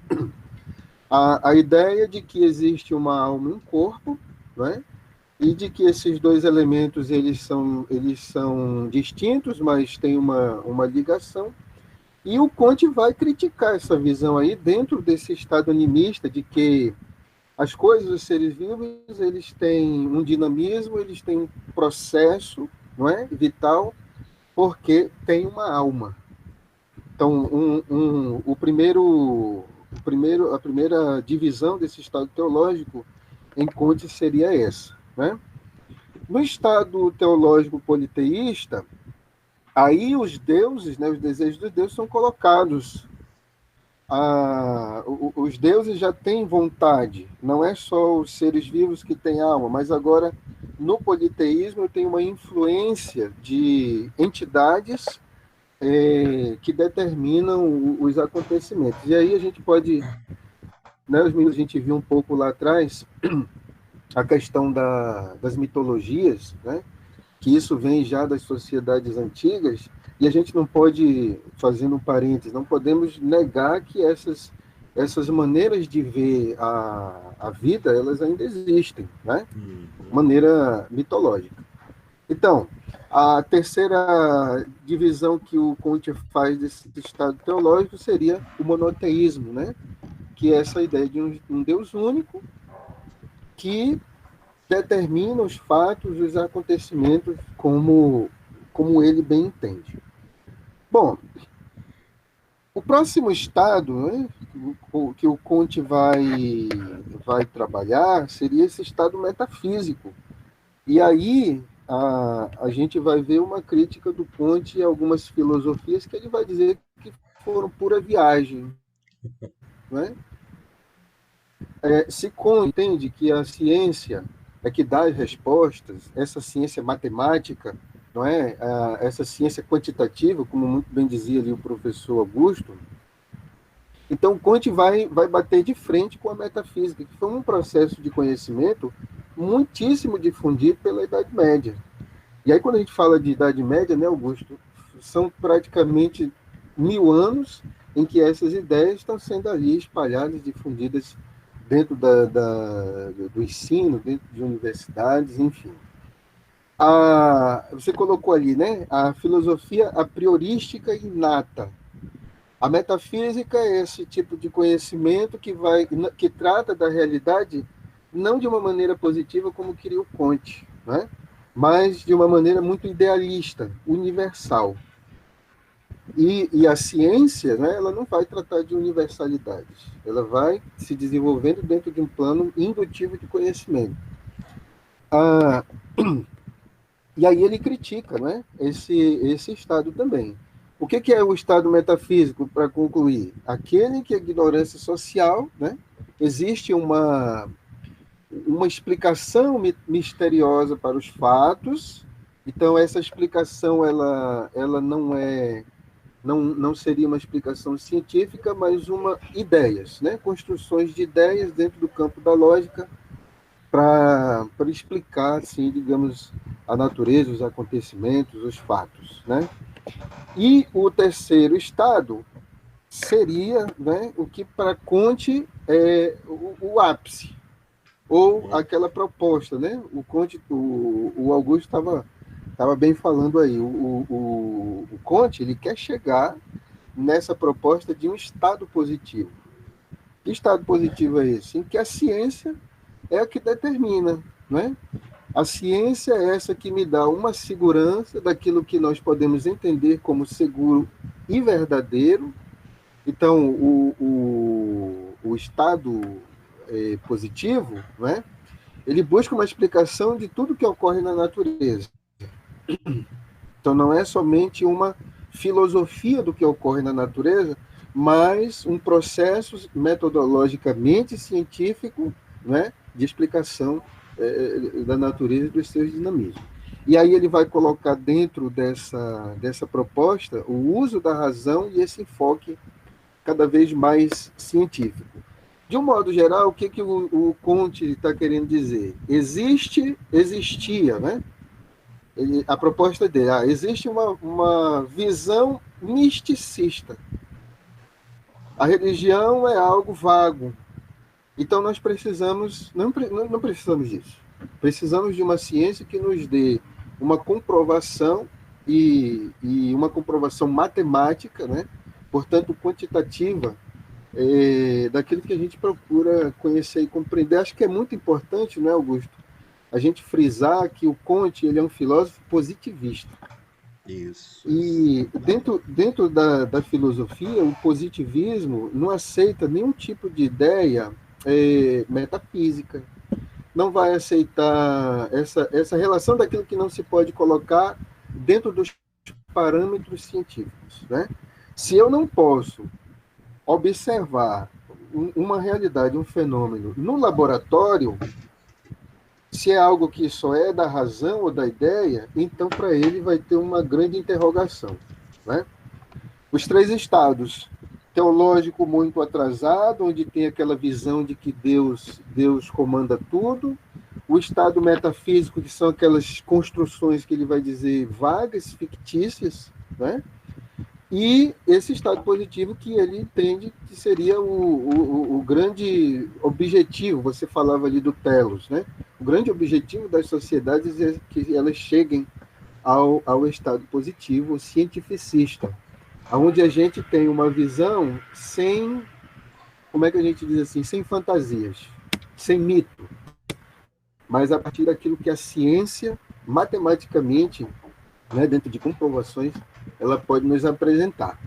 A ideia de que existe uma alma e um corpo, né? E de que esses dois elementos eles são distintos, mas têm uma ligação. E o Conte vai criticar essa visão aí dentro desse estado animista de que as coisas, os seres vivos, eles têm um dinamismo, eles têm um processo, não é, vital, porque tem uma alma. Então, a primeira divisão desse estado teológico em Conte seria essa, né? No estado teológico politeísta, aí os deuses, né, os desejos dos deuses são colocados. Os deuses já têm vontade, não é só os seres vivos que têm alma, mas agora no politeísmo tem uma influência de entidades que determinam os acontecimentos. E aí a gente pode, né, os meninos, a gente viu um pouco lá atrás a questão das mitologias, né? Que isso vem já das sociedades antigas, e a gente não pode, fazendo um parênteses, não podemos negar que essas maneiras de ver a vida, elas ainda existem, né? Maneira mitológica. Então, a terceira divisão que o Conte faz desse estado teológico seria o monoteísmo, né? Que é essa ideia de um Deus único que determina os fatos, os acontecimentos como ele bem entende. Bom, o próximo estado, né, que o Conte vai trabalhar seria esse estado metafísico. E aí a gente vai ver uma crítica do Conte a algumas filosofias que ele vai dizer que foram pura viagem, né? Se Conte entende que a ciência é que dá as respostas, essa ciência matemática, não é? Essa ciência quantitativa, como muito bem dizia ali o professor Augusto, Então, Kant vai bater de frente com a metafísica, que foi um processo de conhecimento muitíssimo difundido pela Idade Média. E aí, quando a gente fala de Idade Média, né, Augusto, são praticamente 1000 anos em que essas ideias estão sendo ali espalhadas, difundidas dentro do ensino, dentro de universidades, enfim. Você colocou ali, né, a filosofia a priorística inata. A metafísica é esse tipo de conhecimento que trata da realidade não de uma maneira positiva como queria o Kant, né? Mas de uma maneira muito idealista, universal. E a ciência, né, ela não vai tratar de universalidades, ela vai se desenvolvendo dentro de um plano indutivo de conhecimento. Ah, e aí ele critica, né, esse estado também. O que é o estado metafísico, para concluir? Aquele que é ignorância social, né? Existe uma explicação misteriosa para os fatos, então essa explicação ela não seria uma explicação científica, mas ideias, né? Construções de ideias dentro do campo da lógica para explicar, assim, digamos, a natureza, os acontecimentos, os fatos, né? E o terceiro estado seria, né, o que para Kant é o ápice, ou aquela proposta, né? O Augusto estava bem falando aí. O Kant ele quer chegar nessa proposta de um estado positivo. Que estado positivo é esse? Em que a ciência é a que determina, né? A ciência é essa que me dá uma segurança daquilo que nós podemos entender como seguro e verdadeiro. Então, o estado positivo, né? Ele busca uma explicação de tudo que ocorre na natureza. Então, não é somente uma filosofia do que ocorre na natureza, mas um processo metodologicamente científico, né, de explicação da natureza e dos seus dinamismos. E aí ele vai colocar dentro dessa proposta o uso da razão e esse enfoque cada vez mais científico. De um modo geral, o que o Conte está querendo dizer? Existia, né? A proposta dele, existe uma visão misticista. A religião é algo vago. Então nós não precisamos disso. Precisamos de uma ciência que nos dê uma comprovação e uma comprovação matemática, né? Portanto, quantitativa, daquilo que a gente procura conhecer e compreender. Acho que é muito importante, né, Augusto, a gente frisar que o Kant ele é um filósofo positivista. Isso. E dentro da filosofia, o positivismo não aceita nenhum tipo de ideia metafísica. Não vai aceitar essa relação daquilo que não se pode colocar dentro dos parâmetros científicos, né? Se eu não posso observar uma realidade, um fenômeno no laboratório, se é algo que só é da razão ou da ideia, então para ele vai ter uma grande interrogação, né? Os três estados: teológico muito atrasado, onde tem aquela visão de que Deus comanda tudo; o estado metafísico, que são aquelas construções que ele vai dizer vagas, fictícias, né? E esse estado positivo que ele entende que seria o grande objetivo. Você falava ali do telos, né? O grande objetivo das sociedades é que elas cheguem ao estado positivo cientificista, onde a gente tem uma visão sem, como é que a gente diz assim, sem fantasias, sem mito, mas a partir daquilo que a ciência, matematicamente, né, dentro de comprovações, ela pode nos apresentar.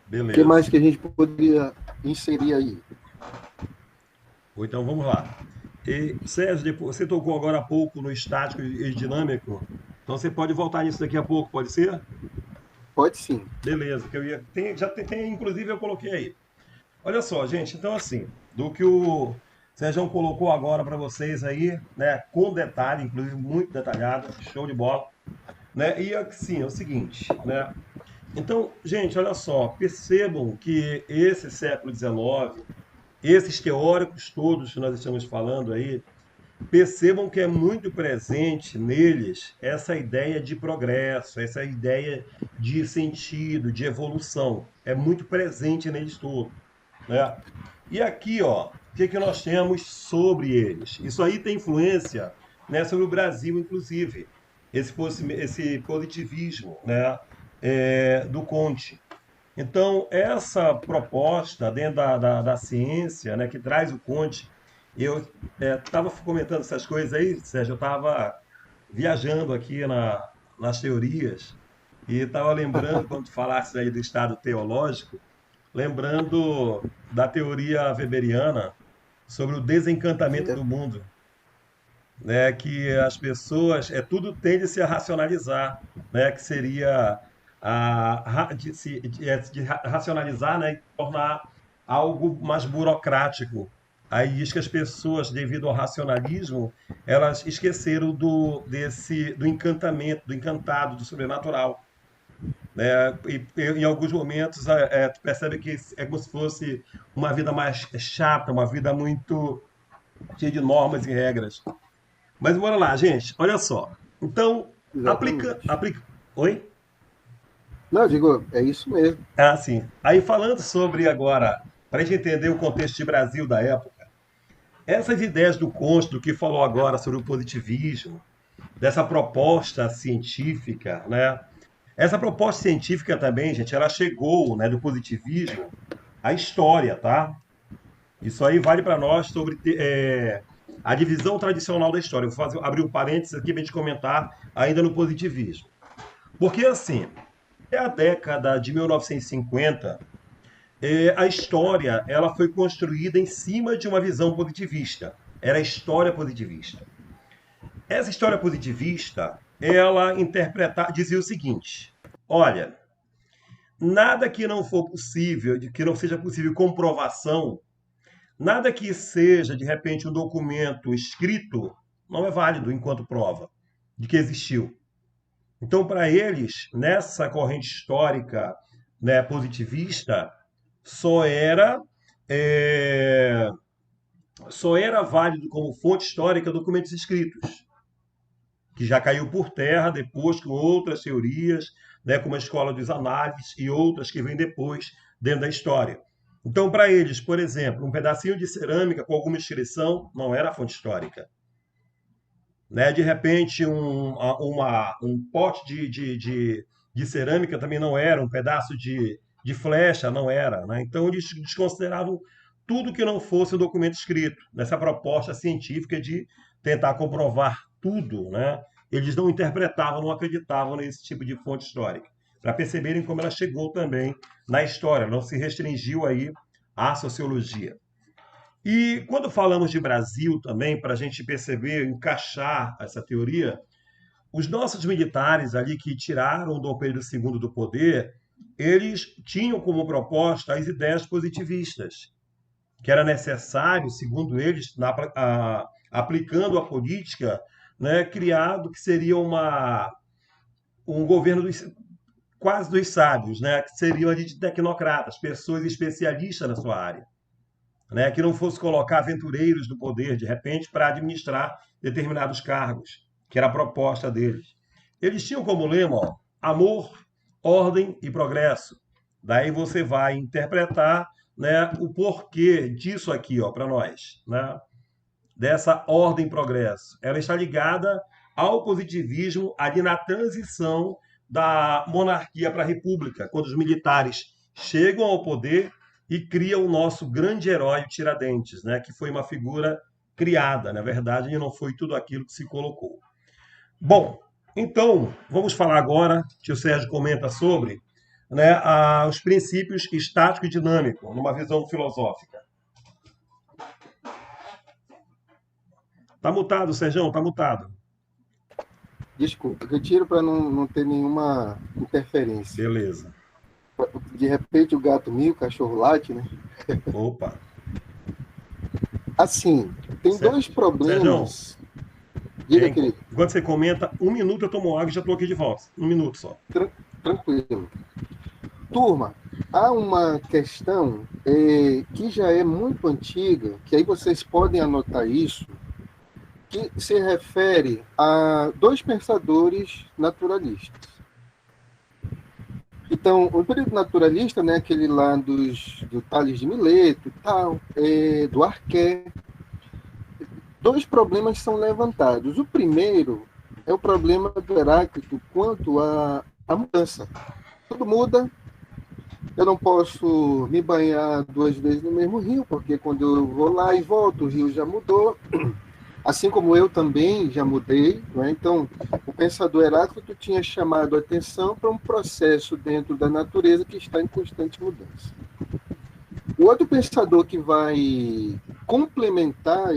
Beleza. O que mais que a gente poderia inserir aí? Então, vamos lá. Sérgio, você tocou agora há pouco no estático e dinâmico, então você pode voltar nisso daqui a pouco, pode ser? Pode sim. Beleza, que inclusive eu coloquei aí. Olha só, gente, então assim, do que o Sérgio colocou agora para vocês aí, né, com detalhe, inclusive muito detalhado, show de bola. né? E assim, é o seguinte, né? Então, gente, olha só, percebam que esse século XIX, esses teóricos todos que nós estamos falando aí, percebam que é muito presente neles essa ideia de progresso, essa ideia de sentido, de evolução. É muito presente neles todos, né? E aqui, ó, o que que nós temos sobre eles? Isso aí tem influência, né, sobre o Brasil, inclusive, esse positivismo, né, do Conte. Então, essa proposta dentro da ciência, né, que traz o Conte, eu estava comentando essas coisas aí, Sérgio, eu estava viajando aqui nas teorias e estava lembrando, quando tu falasse aí do estado teológico, lembrando da teoria weberiana sobre o desencantamento do mundo, né, que as pessoas, tudo tende-se a racionalizar, né, que seria de racionalizar, né, e tornar algo mais burocrático. Aí diz que as pessoas, devido ao racionalismo, elas esqueceram do encantamento, do encantado, do sobrenatural, né? E em alguns momentos tu percebe que é como se fosse uma vida mais chata, uma vida muito cheia de normas e regras. Mas bora lá, gente. Olha só. Então, Exatamente. Oi? Não, digo, é isso mesmo. Ah, sim. Aí falando sobre agora, para a gente entender o contexto de Brasil da época, essas ideias do Conte, do que falou agora sobre o positivismo, dessa proposta científica, né? Essa proposta científica também, gente, ela chegou, né, do positivismo à história, tá? Isso aí vale para nós sobre a divisão tradicional da história. Eu vou abrir um parênteses aqui para a gente comentar ainda no positivismo. Porque, assim, até a década de 1950, a história ela foi construída em cima de uma visão positivista. Era a história positivista. Essa história positivista, ela dizia o seguinte: olha, nada que não for possível, que não seja possível comprovação, nada que seja, de repente, um documento escrito, não é válido enquanto prova de que existiu. Então, para eles, nessa corrente histórica, né, positivista, só era, é, só era válido como fonte histórica documentos escritos, que já caiu por terra depois com outras teorias, né, como a escola dos análises e outras que vêm depois dentro da história. Então, para eles, por exemplo, um pedacinho de cerâmica com alguma inscrição não era fonte histórica. Né? De repente, um pote de cerâmica também não era, um pedaço de flecha não era. Né? Então, eles desconsideravam tudo que não fosse um documento escrito, nessa proposta científica de tentar comprovar tudo. Né? Eles não interpretavam, não acreditavam nesse tipo de fonte histórica, para perceberem como ela chegou também na história, não se restringiu aí à sociologia. E quando falamos de Brasil também, para a gente perceber, encaixar essa teoria, os nossos militares ali que tiraram Dom Pedro II do poder, eles tinham como proposta as ideias positivistas, que era necessário, segundo eles, aplicando a política, né, criado que seria um governo quase dos sábios, né, que seriam ali de tecnocratas, pessoas especialistas na sua área. Né, que não fosse colocar aventureiros do poder, de repente, para administrar determinados cargos, que era a proposta deles. Eles tinham como lema, ó, amor, ordem e progresso. Daí você vai interpretar, né, o porquê disso aqui para nós, né, dessa ordem e progresso. Ela está ligada ao positivismo ali na transição da monarquia para a república, quando os militares chegam ao poder e cria o nosso grande herói Tiradentes, né, que foi uma figura criada, na verdade, e não foi tudo aquilo que se colocou. Bom, então, vamos falar agora, que o Sérgio comenta sobre, né, os princípios estático e dinâmico, numa visão filosófica. Tá mutado, Sérgio, tá mutado. Desculpa, retiro para não ter nenhuma interferência. Beleza. De repente o gato mia, o cachorro late, né? Opa. Assim, tem dois problemas. Diga, querido. Enquanto você comenta, 1 minuto eu tomo água e já estou aqui de volta. 1 minuto só. Tranquilo. Turma, há uma questão que já é muito antiga, que aí vocês podem anotar isso, que se refere a dois pensadores naturalistas. Então, o período naturalista, né, aquele lá do Tales de Mileto e tal, do Arqué, dois problemas são levantados. O primeiro é o problema do Heráclito quanto à mudança. Tudo muda, eu não posso me banhar 2 vezes no mesmo rio, porque quando eu vou lá e volto, o rio já mudou, assim como eu também já mudei. Né? Então, o pensador Heráclito tinha chamado a atenção para um processo dentro da natureza que está em constante mudança. O outro pensador que vai complementar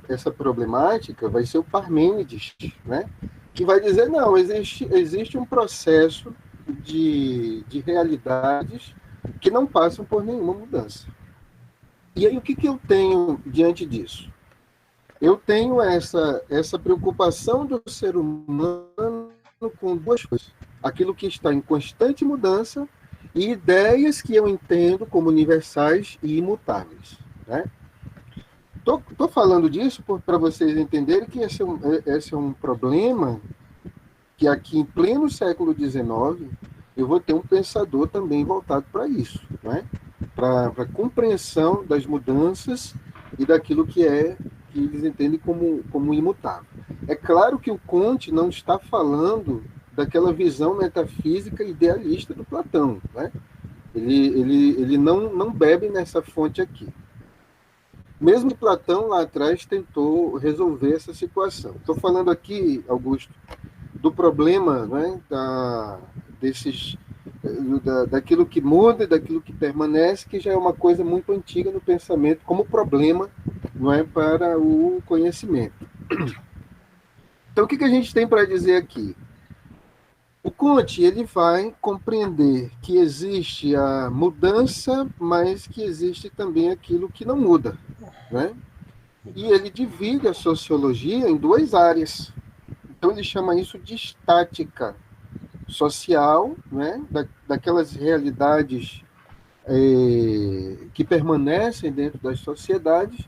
essa problemática vai ser o Parmênides, né? Que vai dizer, não, existe um processo de realidades que não passam por nenhuma mudança. E aí, o que eu tenho diante disso? Eu tenho essa preocupação do ser humano com duas coisas. Aquilo que está em constante mudança e ideias que eu entendo como universais e imutáveis. Né? Tô falando disso para vocês entenderem que esse é um problema que aqui em pleno século XIX eu vou ter um pensador também voltado para isso, né? Para a compreensão das mudanças e daquilo que eles entendem como imutável. É claro que o Comte não está falando daquela visão metafísica idealista do Platão, né? Ele não bebe nessa fonte aqui. Mesmo Platão, lá atrás, tentou resolver essa situação. Estou falando aqui, Augusto, do problema, né, daquilo que muda e daquilo que permanece, que já é uma coisa muito antiga no pensamento, como problema, não é, para o conhecimento. Então, o que a gente tem para dizer aqui? O Comte, ele vai compreender que existe a mudança, mas que existe também aquilo que não muda, né? E ele divide a sociologia em duas áreas. Então, ele chama isso de estática social, né? Daquelas realidades que permanecem dentro das sociedades,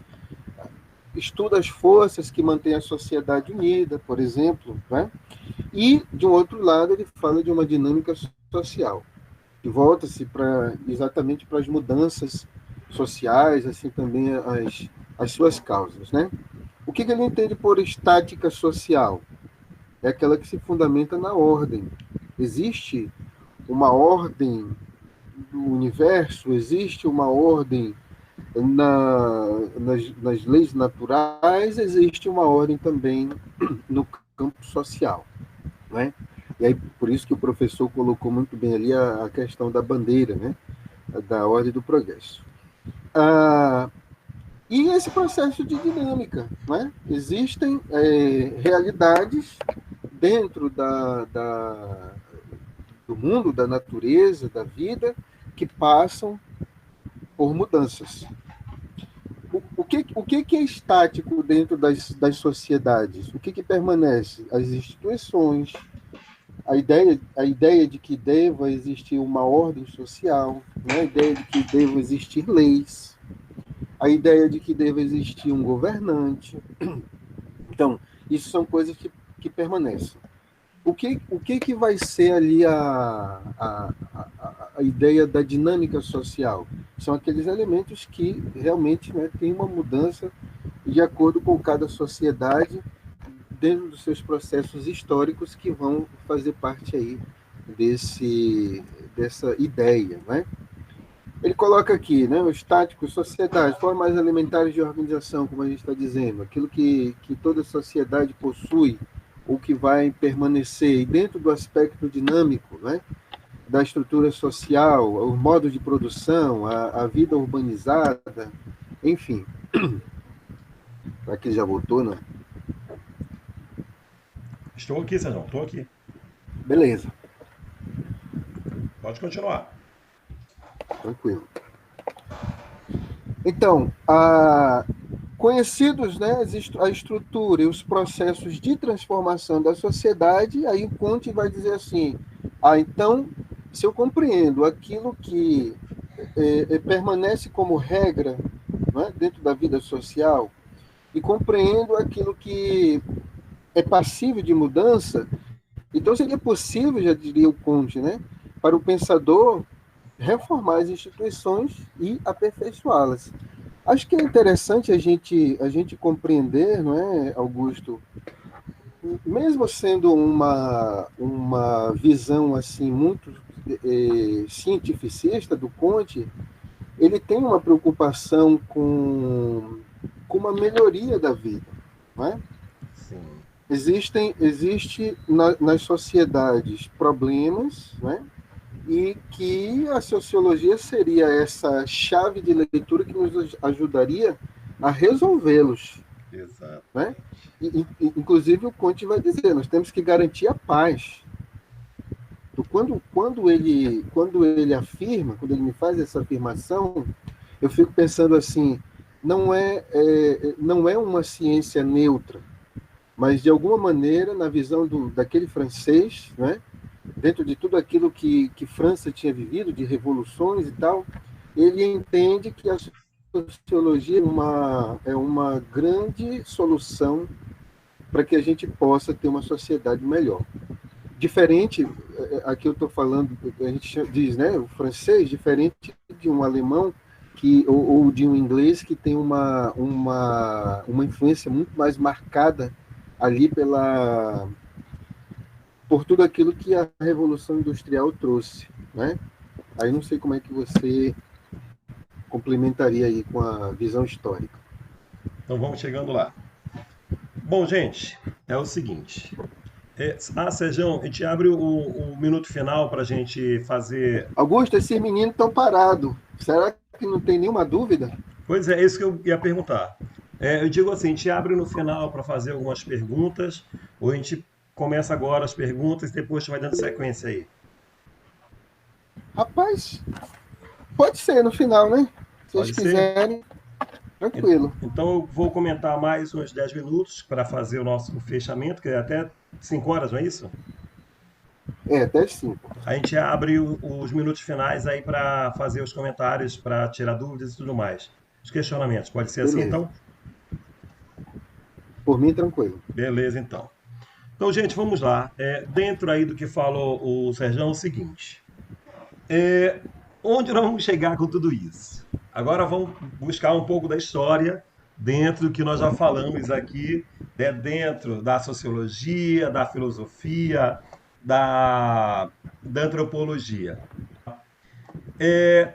estuda as forças que mantêm a sociedade unida, por exemplo, né? E, de um outro lado, ele fala de uma dinâmica social, que volta-se exatamente para as mudanças sociais, assim também as suas causas, né? O que ele entende por estática social? É aquela que se fundamenta na ordem. Existe uma ordem do universo, existe uma ordem nas leis naturais, existe uma ordem também no campo social. Né? E aí, por isso que o professor colocou muito bem ali a questão da bandeira, né? Da ordem do progresso. E esse processo de dinâmica, né? Existem realidades dentro do mundo, da natureza, da vida, que passam por mudanças. O que é estático dentro das sociedades? O que permanece? As instituições, a ideia de que deva existir uma ordem social, né? A ideia de que devam existir leis, a ideia de que deva existir um governante. Então, isso são coisas que permanecem. O que vai ser ali a ideia da dinâmica social? São aqueles elementos que realmente, né, têm uma mudança de acordo com cada sociedade dentro dos seus processos históricos que vão fazer parte aí dessa ideia, né? Ele coloca aqui, né, o estático, sociedade, formas elementares de organização, como a gente está dizendo, aquilo que toda sociedade possui, ou que vai permanecer, e dentro do aspecto dinâmico, né, da estrutura social, o modo de produção, a vida urbanizada, enfim. Será que ele já voltou, não? Estou aqui, Sérgio, estou aqui. Beleza. Pode continuar. Tranquilo. Então, Conhecidos, né, a estrutura e os processos de transformação da sociedade, aí o Conte vai dizer assim: então, se eu compreendo aquilo que permanece como regra, né, dentro da vida social, e compreendo aquilo que é passível de mudança, então seria possível, já diria o Conte, né, para o pensador reformar as instituições e aperfeiçoá-las. Acho que é interessante a gente compreender, não é, Augusto? Mesmo sendo uma visão assim muito cientificista do Conte, ele tem uma preocupação com uma melhoria da vida, não é? Sim. Existe nas sociedades problemas, né? E que a sociologia seria essa chave de leitura que nos ajudaria a resolvê-los, né? Exatamente. Inclusive o Conte vai dizer, nós temos que garantir a paz. Então, quando ele me faz essa afirmação, eu fico pensando assim, não é uma ciência neutra, mas de alguma maneira, na visão daquele francês, né, dentro de tudo aquilo que França tinha vivido, de revoluções e tal, ele entende que a sociologia é uma grande solução para que a gente possa ter uma sociedade melhor. Diferente, aqui eu estou falando, a gente diz, né, o francês, diferente de um alemão ou de um inglês que tem uma influência muito mais marcada ali por tudo aquilo que a Revolução Industrial trouxe, né? Aí não sei como é que você complementaria aí com a visão histórica. Então vamos chegando lá. Bom, gente, é o seguinte. Sérgio, a gente abre o minuto final para a gente fazer. Augusto, esses meninos estão parados. Será que não tem nenhuma dúvida? Pois é, isso que eu ia perguntar. Eu digo assim, a gente abre no final para fazer algumas perguntas, ou a gente começa agora as perguntas e depois a gente vai dando sequência aí. Rapaz, pode ser no final, né? Se Pode vocês ser? quiserem, tranquilo. Então eu vou comentar mais uns 10 minutos para fazer o nosso fechamento, que é até 5 horas, não é isso? Até 5. A gente abre os minutos finais aí para fazer os comentários, para tirar dúvidas e tudo mais. Os questionamentos, pode ser assim Beleza. então? Por mim, tranquilo. Beleza, então. Então, gente, vamos lá. Dentro aí do que falou o Sérgio, é o seguinte. Onde nós vamos chegar com tudo isso? Agora vamos buscar um pouco da história dentro do que nós já falamos aqui, dentro da sociologia, da filosofia, da antropologia.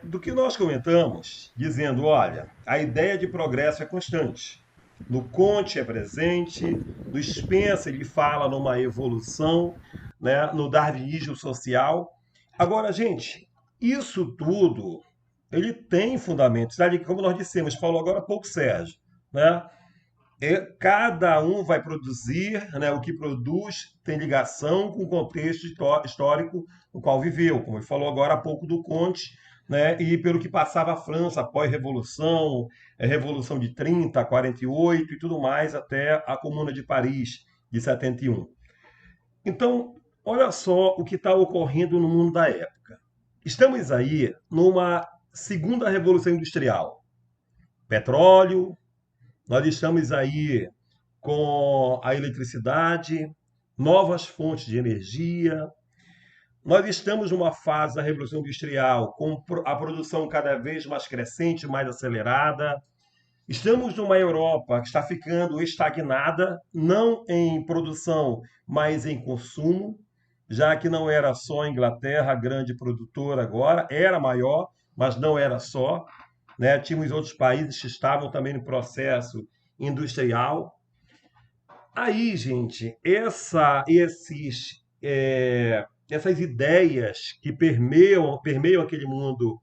Do que nós comentamos, dizendo, olha, a ideia de progresso é constante. No Conte é presente, no Spencer ele fala numa evolução, né, no darwinismo social. Agora, gente, isso tudo ele tem fundamentos, sabe? Como nós dissemos, falou agora há pouco Sérgio, né? Cada um vai produzir, né, o que produz tem ligação com o contexto histórico no qual viveu, como ele falou agora há pouco do Conte, né, e pelo que passava a França após-revolução, Revolução de 30, 48 e tudo mais, até a Comuna de Paris de 71. Então, olha só o que está ocorrendo no mundo da época. Estamos aí numa segunda revolução industrial. Petróleo, nós estamos aí com a eletricidade, novas fontes de energia. Nós estamos numa fase da Revolução Industrial com a produção cada vez mais crescente, mais acelerada. Estamos numa Europa que está ficando estagnada, não em produção, mas em consumo, já que não era só a Inglaterra a grande produtora agora, era maior, mas não era só, né? Tínhamos outros países que estavam também no processo industrial. Aí, gente, essas ideias que permeiam aquele mundo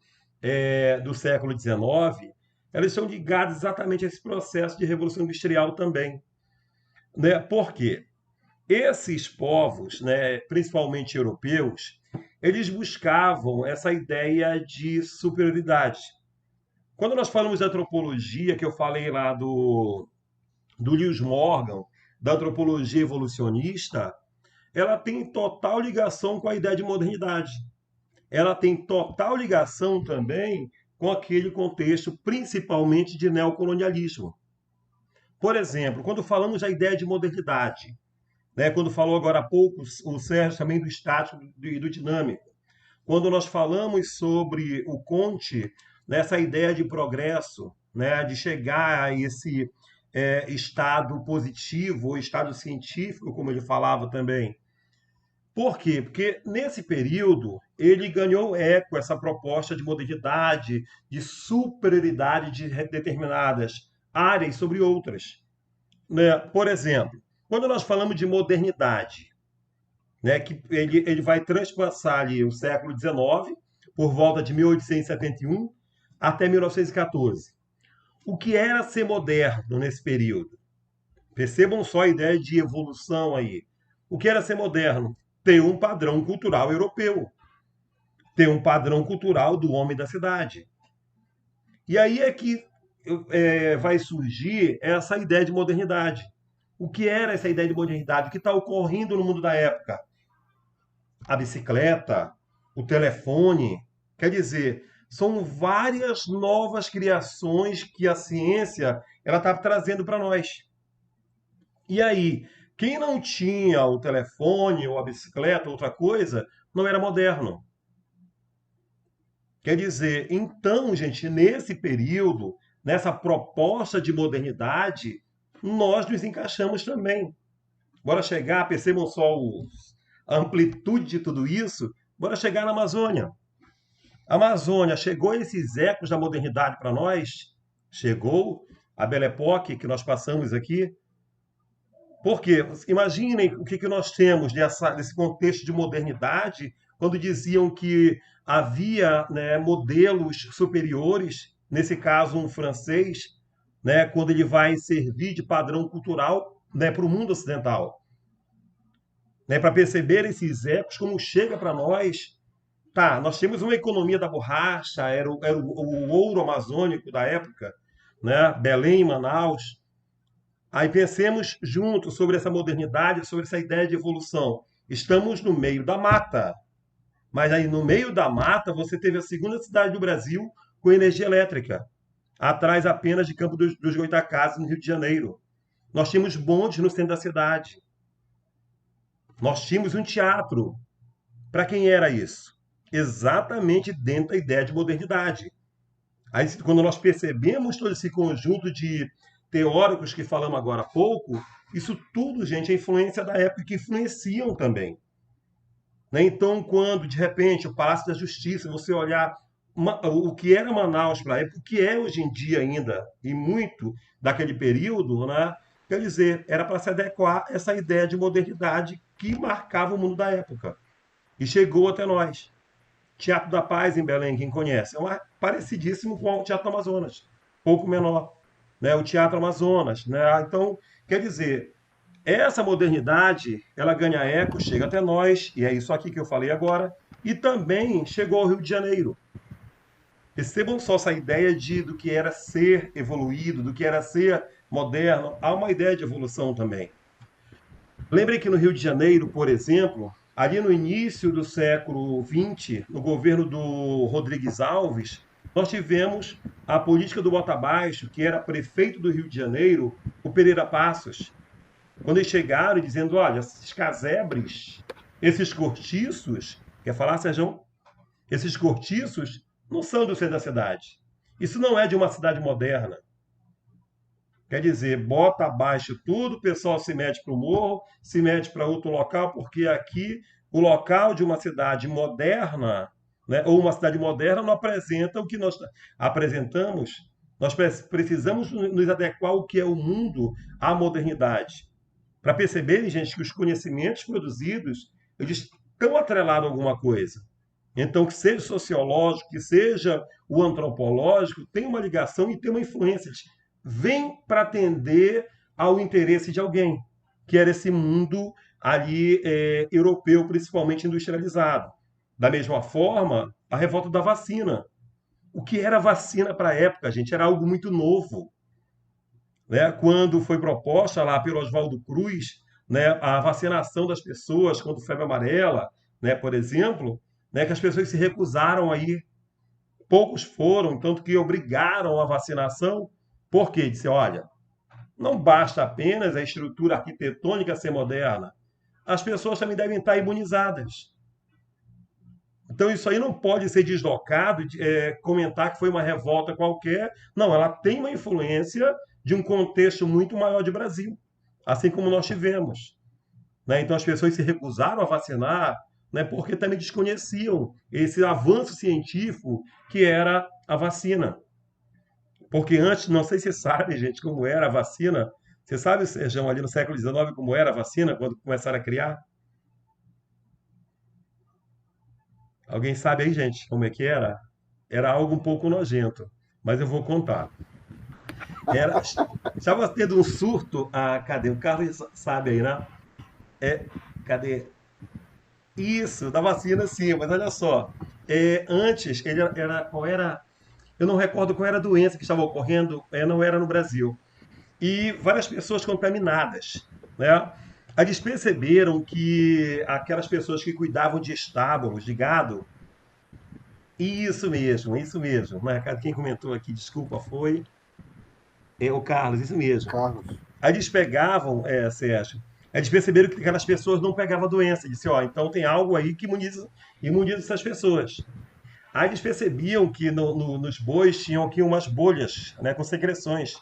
do século XIX, elas são ligadas exatamente a esse processo de revolução industrial também, né? Por quê? Esses povos, né, principalmente europeus, eles buscavam essa ideia de superioridade. Quando nós falamos de antropologia, que eu falei lá do Lewis Morgan, da antropologia evolucionista, ela tem total ligação com a ideia de modernidade. Ela tem total ligação também com aquele contexto, principalmente de neocolonialismo. Por exemplo, quando falamos da ideia de modernidade, né, quando falou agora há pouco o Sérgio também do estático e do dinâmico, quando nós falamos sobre o Comte, nessa ideia de progresso, né, de chegar a esse estado positivo, ou estado científico, como ele falava também. Por quê? Porque nesse período ele ganhou eco essa proposta de modernidade, de superioridade de determinadas áreas sobre outras, né? Por exemplo, quando nós falamos de modernidade, né, que ele vai transpassar ali o século XIX, por volta de 1871 até 1914. O que era ser moderno nesse período? Percebam só a ideia de evolução aí. O que era ser moderno? Ter um padrão cultural europeu, ter um padrão cultural do homem da cidade. E aí é que vai surgir essa ideia de modernidade. O que era essa ideia de modernidade? O que está ocorrendo no mundo da época? A bicicleta, o telefone. Quer dizer, são várias novas criações que a ciência ela está trazendo para nós. E aí, quem não tinha o telefone ou a bicicleta, outra coisa, não era moderno. Quer dizer, então, gente, nesse período, nessa proposta de modernidade, nós nos encaixamos também. Bora chegar, percebam só a amplitude de tudo isso, bora chegar na Amazônia. A Amazônia chegou esses ecos da modernidade para nós? Chegou a Belle Époque que nós passamos aqui? Por quê? Imaginem o que nós temos desse contexto de modernidade, quando diziam que havia, né, modelos superiores, nesse caso um francês, né, quando ele vai servir de padrão cultural, né, para o mundo ocidental. Né, para perceber esses ecos, como chega para nós. Tá, nós temos uma economia da borracha, era o ouro amazônico da época, né, Belém, Manaus. Aí pensemos juntos sobre essa modernidade, sobre essa ideia de evolução. Estamos no meio da mata, mas aí no meio da mata você teve a segunda cidade do Brasil com energia elétrica, atrás apenas de Campo dos Goytacazes, no Rio de Janeiro. Nós tínhamos bondes no centro da cidade. Nós tínhamos um teatro. Para quem era isso? Exatamente dentro da ideia de modernidade. Aí, quando nós percebemos todo esse conjunto de teóricos que falamos agora há pouco, isso tudo, gente, é influência da época que influenciam também. Né? Então, quando, de repente, o Palácio da Justiça, você olhar o que era Manaus para a época, o que é hoje em dia ainda, e muito daquele período, né? Quer dizer, era para se adequar a essa ideia de modernidade que marcava o mundo da época. E chegou até nós. Teatro da Paz em Belém, quem conhece, é parecidíssimo com o Teatro do Amazonas, pouco menor, né? O Teatro Amazonas, né? Então, quer dizer, essa modernidade, ela ganha eco, chega até nós, e é isso aqui que eu falei agora, e também chegou ao Rio de Janeiro. Percebam só essa ideia do que era ser evoluído, do que era ser moderno, há uma ideia de evolução também. Lembrem que no Rio de Janeiro, por exemplo, ali no início do século XX, no governo do Rodrigues Alves, nós tivemos a política do bota abaixo, que era prefeito do Rio de Janeiro, o Pereira Passos. Quando eles chegaram dizendo, olha, esses casebres, esses cortiços, quer falar, Sérgio? Esses cortiços não são do centro da cidade. Isso não é de uma cidade moderna. Quer dizer, bota abaixo tudo, o pessoal se mete para o morro, se mete para outro local, porque aqui o local de uma cidade moderna, né, ou uma cidade moderna, não apresenta o que nós apresentamos. Nós precisamos nos adequar ao que é o mundo à modernidade. Para perceberem, gente, que os conhecimentos produzidos, eles estão atrelados a alguma coisa. Então, que seja o sociológico, que seja o antropológico, tem uma ligação e tem uma influência. Vem para atender ao interesse de alguém, que era esse mundo ali europeu, principalmente industrializado. Da mesma forma, a revolta da vacina. o que era vacina para a época, gente, era algo muito novo, né? Quando foi proposta lá pelo Oswaldo Cruz, né, a vacinação das pessoas contra febre amarela, né, por exemplo, né, que as pessoas se recusaram a ir, poucos foram, tanto que obrigaram a vacinação, porque disse, olha, não basta apenas a estrutura arquitetônica ser moderna, as pessoas também devem estar imunizadas. Então, isso aí não pode ser deslocado, comentar que foi uma revolta qualquer. Não, ela tem uma influência de um contexto muito maior de Brasil, assim como nós tivemos. Né? Então, as pessoas se recusaram a vacinar, né, porque também desconheciam esse avanço científico que era a vacina. Porque antes, não sei se você sabe, gente, como era a vacina. Você sabe, Sérgio, ali no século XIX, como era a vacina, quando começaram a criar? Alguém sabe aí, gente, como é que era? Era algo um pouco nojento, mas eu vou contar. Era, estava tendo um surto, cadê? O Carlos sabe aí, né? É, cadê? Isso, da vacina sim, mas olha só. Antes, qual era? Eu não recordo qual era a doença que estava ocorrendo, não era no Brasil. E várias pessoas contaminadas, né? Eles perceberam que aquelas pessoas que cuidavam de estábulos, de gado, isso mesmo. Mas quem comentou aqui, desculpa, foi o Carlos, isso mesmo. Carlos. Aí eles pegavam, Sérgio, aí eles perceberam que aquelas pessoas não pegavam a doença. Disse, ó, então tem algo aí que imuniza essas pessoas. Aí eles percebiam que nos bois tinham aqui umas bolhas, né, com secreções.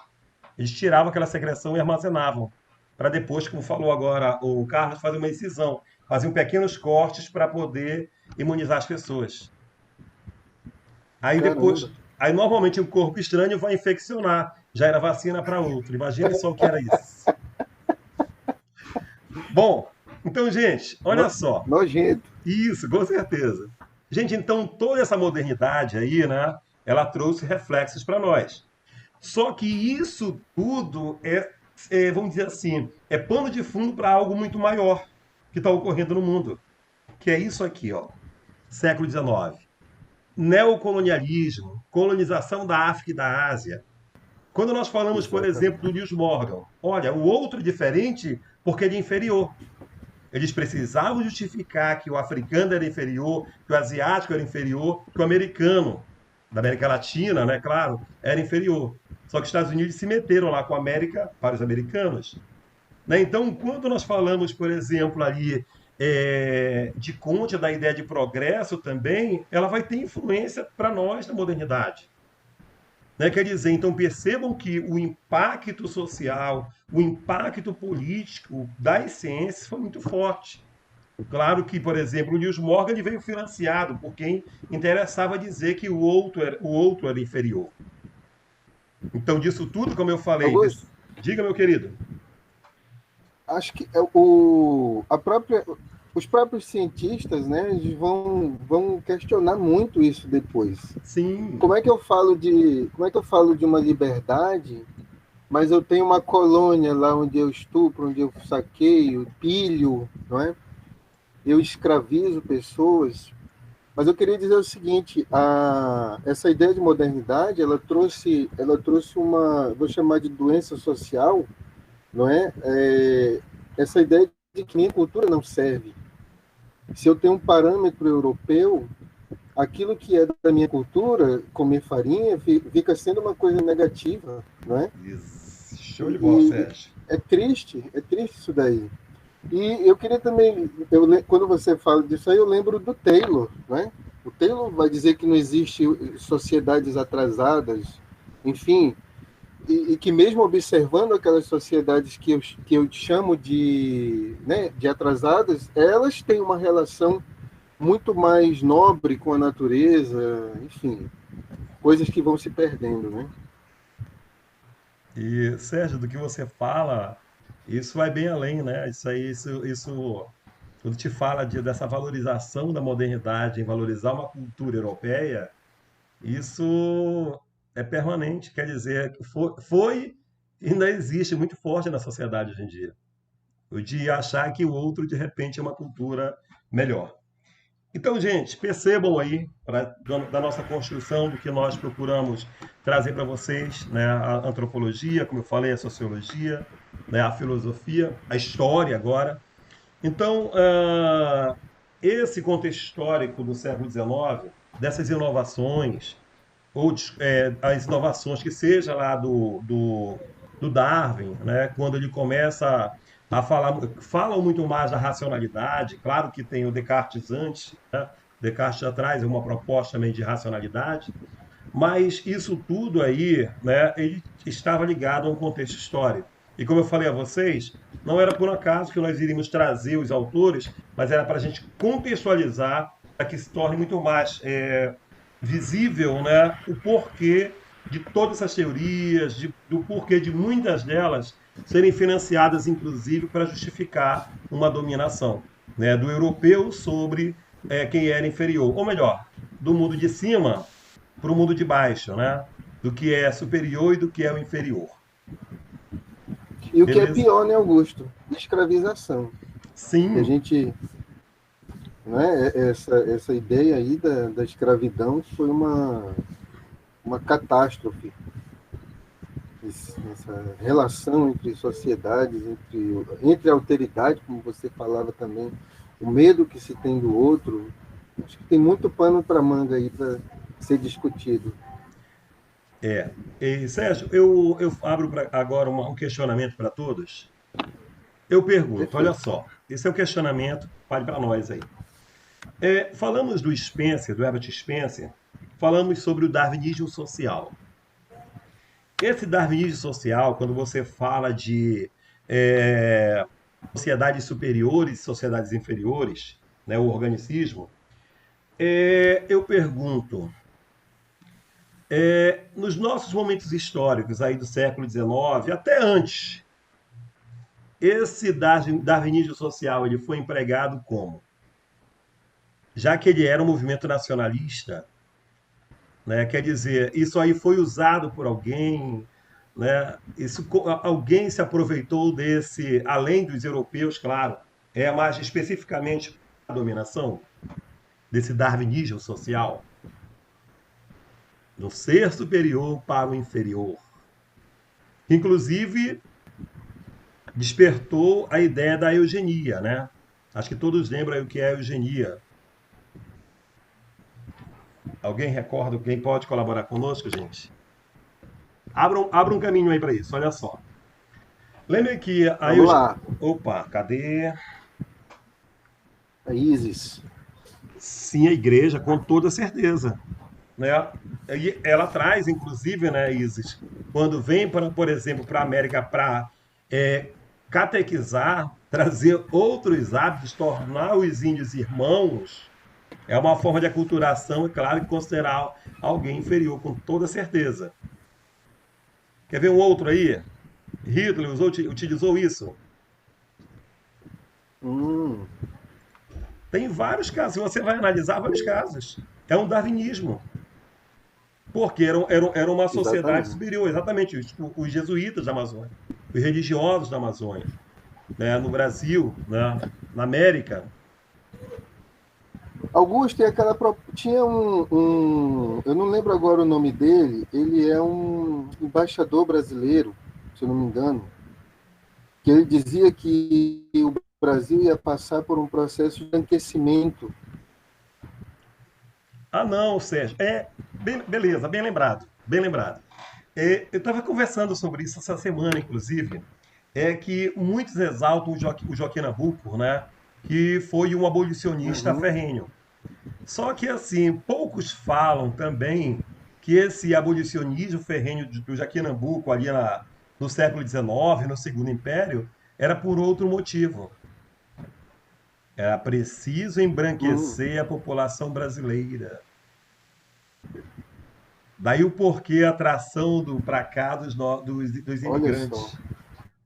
Eles tiravam aquela secreção e armazenavam. Para depois, como falou agora o Carlos, fazer uma incisão. Faziam pequenos cortes para poder imunizar as pessoas. Aí Caramba. depois, aí normalmente o corpo estranho vai infeccionar. Já era vacina para outro. Imagina só o que era isso. Bom, então, gente, olha só. Nojento. Isso, com certeza. Gente, então toda essa modernidade aí, né? Ela trouxe reflexos para nós. Só que isso tudo vamos dizer assim, é pano de fundo para algo muito maior que está ocorrendo no mundo. Que é isso aqui, ó. Século XIX. Neocolonialismo, colonização da África e da Ásia. Quando nós falamos, por exemplo, do Lewis Morgan, olha, o outro é diferente porque ele é inferior. Eles precisavam justificar que o africano era inferior, que o asiático era inferior, que o americano, da América Latina, né, claro, era inferior. Só que os Estados Unidos se meteram lá com a América para os americanos. Né? Então, quando nós falamos, por exemplo, ali de Conte, da ideia de progresso também, ela vai ter influência para nós na modernidade. Né? Quer dizer, então percebam que o impacto social, o impacto político das ciências foi muito forte. Claro que, por exemplo, o Niels Morgan ele veio financiado por quem interessava dizer que o outro era inferior. Então, disso tudo, como eu falei, Augusto, diga, meu querido. acho que os próprios cientistas, né, eles vão questionar muito isso depois. Sim. Como é que eu falo de uma liberdade, mas eu tenho uma colônia lá onde eu estupro, onde eu saqueio, pilho, não é? Eu escravizo pessoas. Mas eu queria dizer o seguinte: essa ideia de modernidade, ela trouxe uma, vou chamar de doença social, não é? Essa ideia de que minha cultura não serve. Se eu tenho um parâmetro europeu, aquilo que é da minha cultura, comer farinha, fica sendo uma coisa negativa, não é? Isso. Show de bola, Sérgio. É triste isso daí. E eu queria também, quando você fala disso aí, eu lembro do Taylor, né? O Taylor vai dizer que não existe sociedades atrasadas, enfim, e que mesmo observando aquelas sociedades que eu chamo de atrasadas, elas têm uma relação muito mais nobre com a natureza, enfim, coisas que vão se perdendo, né? E, Sérgio, do que você fala, isso vai bem além, né? Isso aí, quando te fala dessa valorização da modernidade, em valorizar uma cultura europeia, isso é permanente, quer dizer, foi e ainda existe muito forte na sociedade hoje em dia. O de achar que o outro, de repente, é uma cultura melhor. Então, gente, percebam aí da nossa construção, do que nós procuramos trazer para vocês, né? A antropologia, como eu falei, a sociologia, né? A filosofia, a história agora. Então, esse contexto histórico do século XIX, dessas inovações, ou as inovações que seja lá do Darwin, né, quando ele começa a falar, falam muito mais da racionalidade, claro que tem o Descartes antes, né, Descartes já traz uma proposta também de racionalidade, mas isso tudo aí, né, ele estava ligado a um contexto histórico. E como eu falei a vocês, não era por acaso que nós iríamos trazer os autores, mas era para a gente contextualizar, para que se torne muito mais visível, né, o porquê de todas essas teorias, do porquê de muitas delas serem financiadas, inclusive, para justificar uma dominação, né, do europeu sobre quem era inferior. Ou melhor, do mundo de cima para o mundo de baixo, né? Do que é superior e do que é o inferior. E o que é Beleza? pior, né, Augusto? Escravização. E a Sim, gente, né, essa ideia aí da escravidão foi uma catástrofe. Essa relação entre sociedades, entre a alteridade, como você falava também, o medo que se tem do outro. Acho que tem muito pano para manga aí para ser discutido. é. E, Sérgio, eu abro agora um questionamento para todos. Eu pergunto, olha Perfeito. só, esse é o questionamento, vale para nós aí. Falamos do Spencer, do Herbert Spencer, falamos sobre o darwinismo social. Esse darwinismo social, quando você fala de é, sociedades superiores e sociedades inferiores, né, o organicismo, eu pergunto, nos nossos momentos históricos aí do século XIX, até antes, esse darwinismo social ele foi empregado como? Já que ele era um movimento nacionalista, né, quer dizer, isso aí foi usado por alguém, né? Alguém se aproveitou desse, além dos europeus, claro, mais especificamente a dominação desse darwinismo social, do ser superior para o inferior. Inclusive, despertou a ideia da eugenia, né? Acho que todos lembram aí o que é a eugenia. Alguém recorda? Quem pode colaborar conosco, gente? Abra um caminho aí para isso, olha só. Lembre que a Vamos eugenia... lá, Opa, cadê? a ISIS. Sim, a igreja, com toda certeza. Né? E ela traz, inclusive, né, Isis, quando vem, por exemplo, para a América para catequizar, trazer outros hábitos, tornar os índios irmãos, é uma forma de aculturação, é claro, que considerar alguém inferior, com toda certeza. Quer ver um outro aí? Hitler utilizou isso. Hum, Tem vários casos, você vai analisar vários casos. É um darwinismo. Porque era uma sociedade exatamente. superior, exatamente, os jesuítas da Amazônia, os religiosos da Amazônia, né, no Brasil, né, na América. Augusto, tinha eu não lembro agora o nome dele, ele é um embaixador brasileiro, se eu não me engano, que ele dizia que o Brasil ia passar por um processo de embranquecimento. Ah, não, Sérgio, beleza, bem lembrado, bem lembrado. Eu estava conversando sobre isso essa semana, inclusive, que muitos exaltam o Joaquim Nabuco, né, que foi um abolicionista Uhum. ferrenho. Só que, assim, poucos falam também que esse abolicionismo ferrenho do Joaquim Nabuco ali no século XIX, no Segundo Império, era por outro motivo. Era preciso Uhum. embranquecer a população brasileira. Daí o porquê a atração para cá dos Olha só. imigrantes.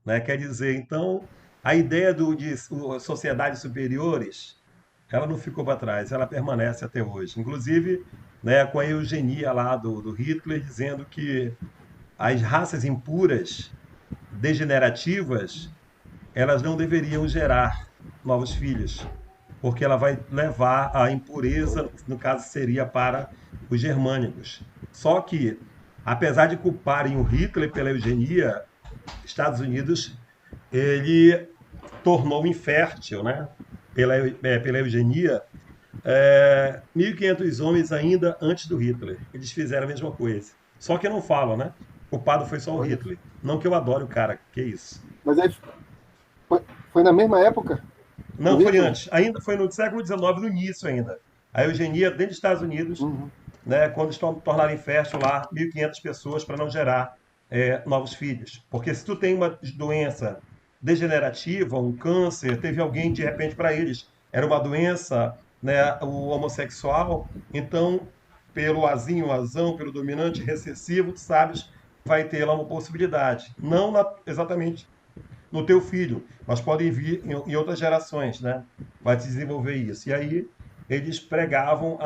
Né? Quer dizer, então, a ideia de sociedades superiores, ela não ficou para trás, ela permanece até hoje. Inclusive, né, com a eugenia lá do Hitler, dizendo que as raças impuras, degenerativas, elas não deveriam gerar novos filhos. porque ela vai levar a impureza, no caso seria para os germânicos. Só que, apesar de culparem o Hitler pela eugenia, Estados Unidos ele tornou infértil, né? Pela eugenia, 1.500 homens ainda antes do Hitler. Eles fizeram a mesma coisa. Só que não falam, né? O culpado foi só o Olha, Hitler. Não que eu adore o cara, que isso. mas aí foi, foi na mesma época do Não, foi Hitler? antes. Ainda foi no século XIX, no início ainda. A eugenia dentro dos Estados Unidos, Uhum. né, quando estão tornaram infértil lá 1.500 pessoas para não gerar novos filhos. Porque se tu tem uma doença degenerativa, um câncer, teve alguém de repente para eles, era uma doença, né, o homossexual, então pelo azinho, azão, pelo dominante recessivo, tu sabes, vai ter lá uma possibilidade. Não exatamente no teu filho, mas podem vir em outras gerações, né? Vai se desenvolver isso. E aí eles pregavam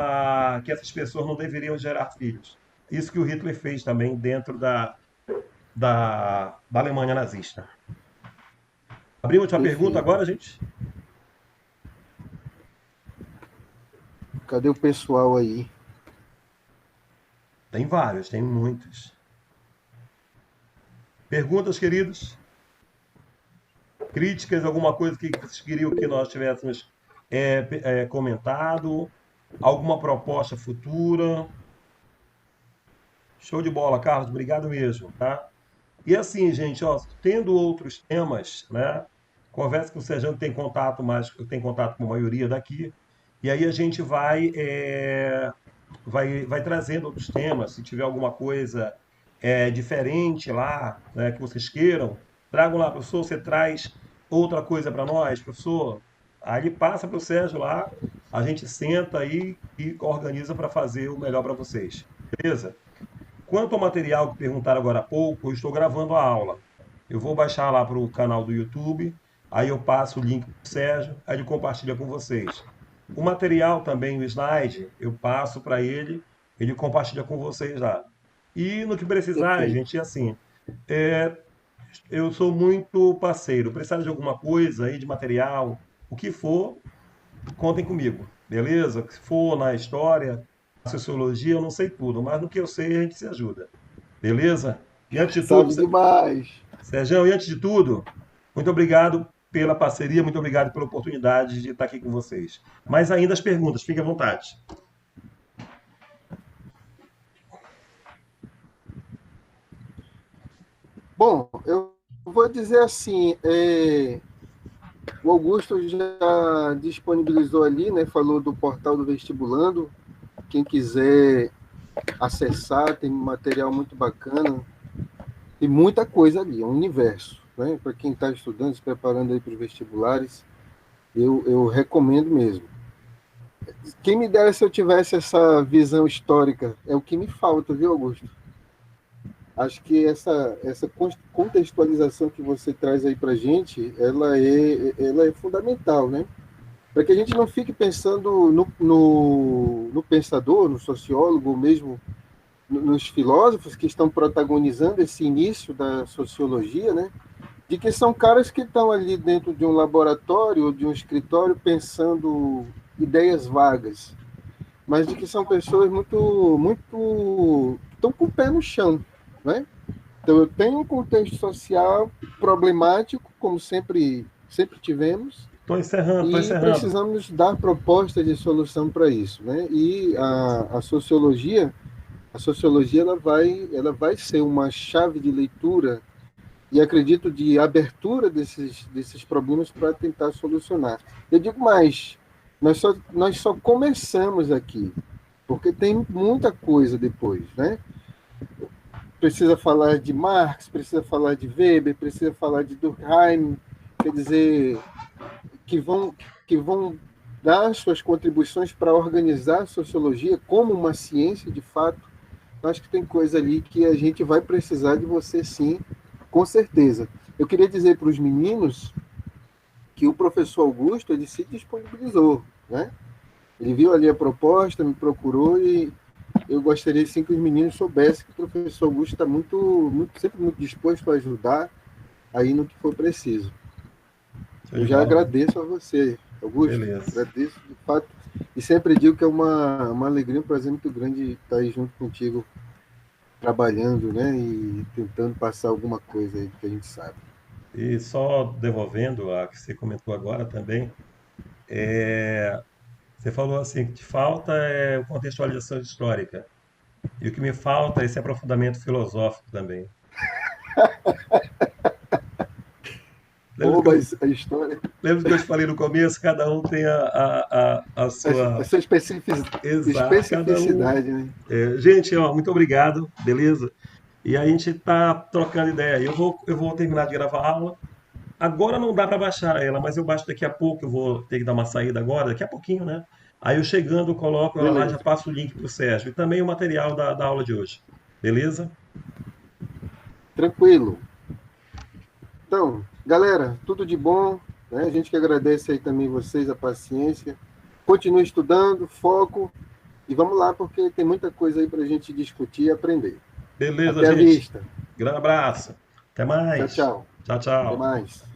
que essas pessoas não deveriam gerar filhos. Isso que o Hitler fez também dentro da Alemanha nazista. Abrimos uma pergunta Perfeito. agora, gente? Cadê o pessoal aí? Tem vários, tem muitos. Perguntas, queridos? Críticas, alguma coisa que vocês queriam que nós tivéssemos comentado? Alguma proposta futura? Show de bola, Carlos. Obrigado mesmo, tá? E assim, gente, ó, tendo outros temas, né? Conversa com o Sérgio, tem contato mais, tem contato com a maioria daqui, e aí a gente vai trazendo outros temas. Se tiver alguma coisa diferente lá, né, que vocês queiram, tragam lá, professor. Você traz outra coisa para nós, professor. Aí passa para o Sérgio lá, a gente senta aí e organiza para fazer o melhor para vocês. Beleza? Quanto ao material que perguntaram agora há pouco, eu estou gravando a aula. Eu vou baixar lá para o canal do YouTube, aí eu passo o link para o Sérgio, aí ele compartilha com vocês. O material também, o slide, eu passo para ele, ele compartilha com vocês lá. E no que precisar, Perfeito. gente, assim, é, eu sou muito parceiro. Precisar de alguma coisa aí, de material, o que for, contem comigo, beleza? Se for na história, na sociologia, eu não sei tudo, mas no que eu sei a gente se ajuda, beleza? E antes de tudo, Sabe demais. Sérgio, e antes de tudo, muito obrigado pela parceria, muito obrigado pela oportunidade de estar aqui com vocês. Mais ainda as perguntas, fique à vontade. Bom, eu vou dizer assim, o Augusto já disponibilizou ali, né? Falou do portal do Vestibulando. Quem quiser acessar, tem material muito bacana. Tem muita coisa ali, é um universo, né? Para quem está estudando, se preparando aí para os vestibulares, eu recomendo mesmo. Quem me dera se eu tivesse essa visão histórica, é o que me falta, viu, Augusto? Acho que essa contextualização que você traz aí para a gente, ela é fundamental, né? Para que a gente não fique pensando no pensador, no sociólogo, ou mesmo nos filósofos que estão protagonizando esse início da sociologia, né? De que são caras que estão ali dentro de um laboratório ou de um escritório pensando ideias vagas, mas de que são pessoas muito estão com o pé no chão, né? Então eu tenho um contexto social problemático, como sempre tivemos, Estou e encerrando. precisamos dar propostas de solução para isso, né? E a sociologia ela vai ser uma chave de leitura e acredito de abertura desses problemas para tentar solucionar. Eu digo mais, nós só começamos aqui, porque tem muita coisa depois, né? Precisa falar de Marx, precisa falar de Weber, precisa falar de Durkheim, quer dizer, que vão dar suas contribuições para organizar a sociologia como uma ciência de fato. Acho que tem coisa ali que a gente vai precisar de você sim, com certeza. Eu queria dizer para os meninos que o professor Augusto ele se disponibilizou, né? Ele viu ali a proposta, me procurou e eu gostaria sim que os meninos soubessem que o professor Augusto está sempre muito disposto a ajudar aí no que for preciso. Show Eu de já bola. agradeço a você. Augusto, Beleza. agradeço de fato. E sempre digo que é uma alegria, um prazer muito grande estar aí junto contigo, trabalhando, né? E tentando passar alguma coisa aí que a gente sabe. E só devolvendo a que você comentou agora também, você falou assim que te falta é contextualização histórica. E o que me falta é esse aprofundamento filosófico também. Lembra do Pô, que eu, mas a história, lembra do que eu te falei no começo? Cada um tem a a sua. sua Exato, cada um. especificidade, né? Gente, ó, muito obrigado, beleza? E a gente tá trocando ideia. Eu vou terminar de gravar a aula. Agora não dá para baixar ela, mas eu baixo daqui a pouco. Eu vou ter que dar uma saída agora, daqui a pouquinho, né? Aí eu chegando, eu coloco ela lá, já Beleza, passo o link para o Sérgio. E também o material da aula de hoje. Beleza? tranquilo. Então, galera, tudo de bom, né? A gente que agradece aí também vocês a paciência. Continue estudando, foco e vamos lá, porque tem muita coisa aí para a gente discutir e aprender. Beleza, Até a gente. vista. Grande abraço. Até Tchau, mais. tchau. Tchau, Até tchau. mais.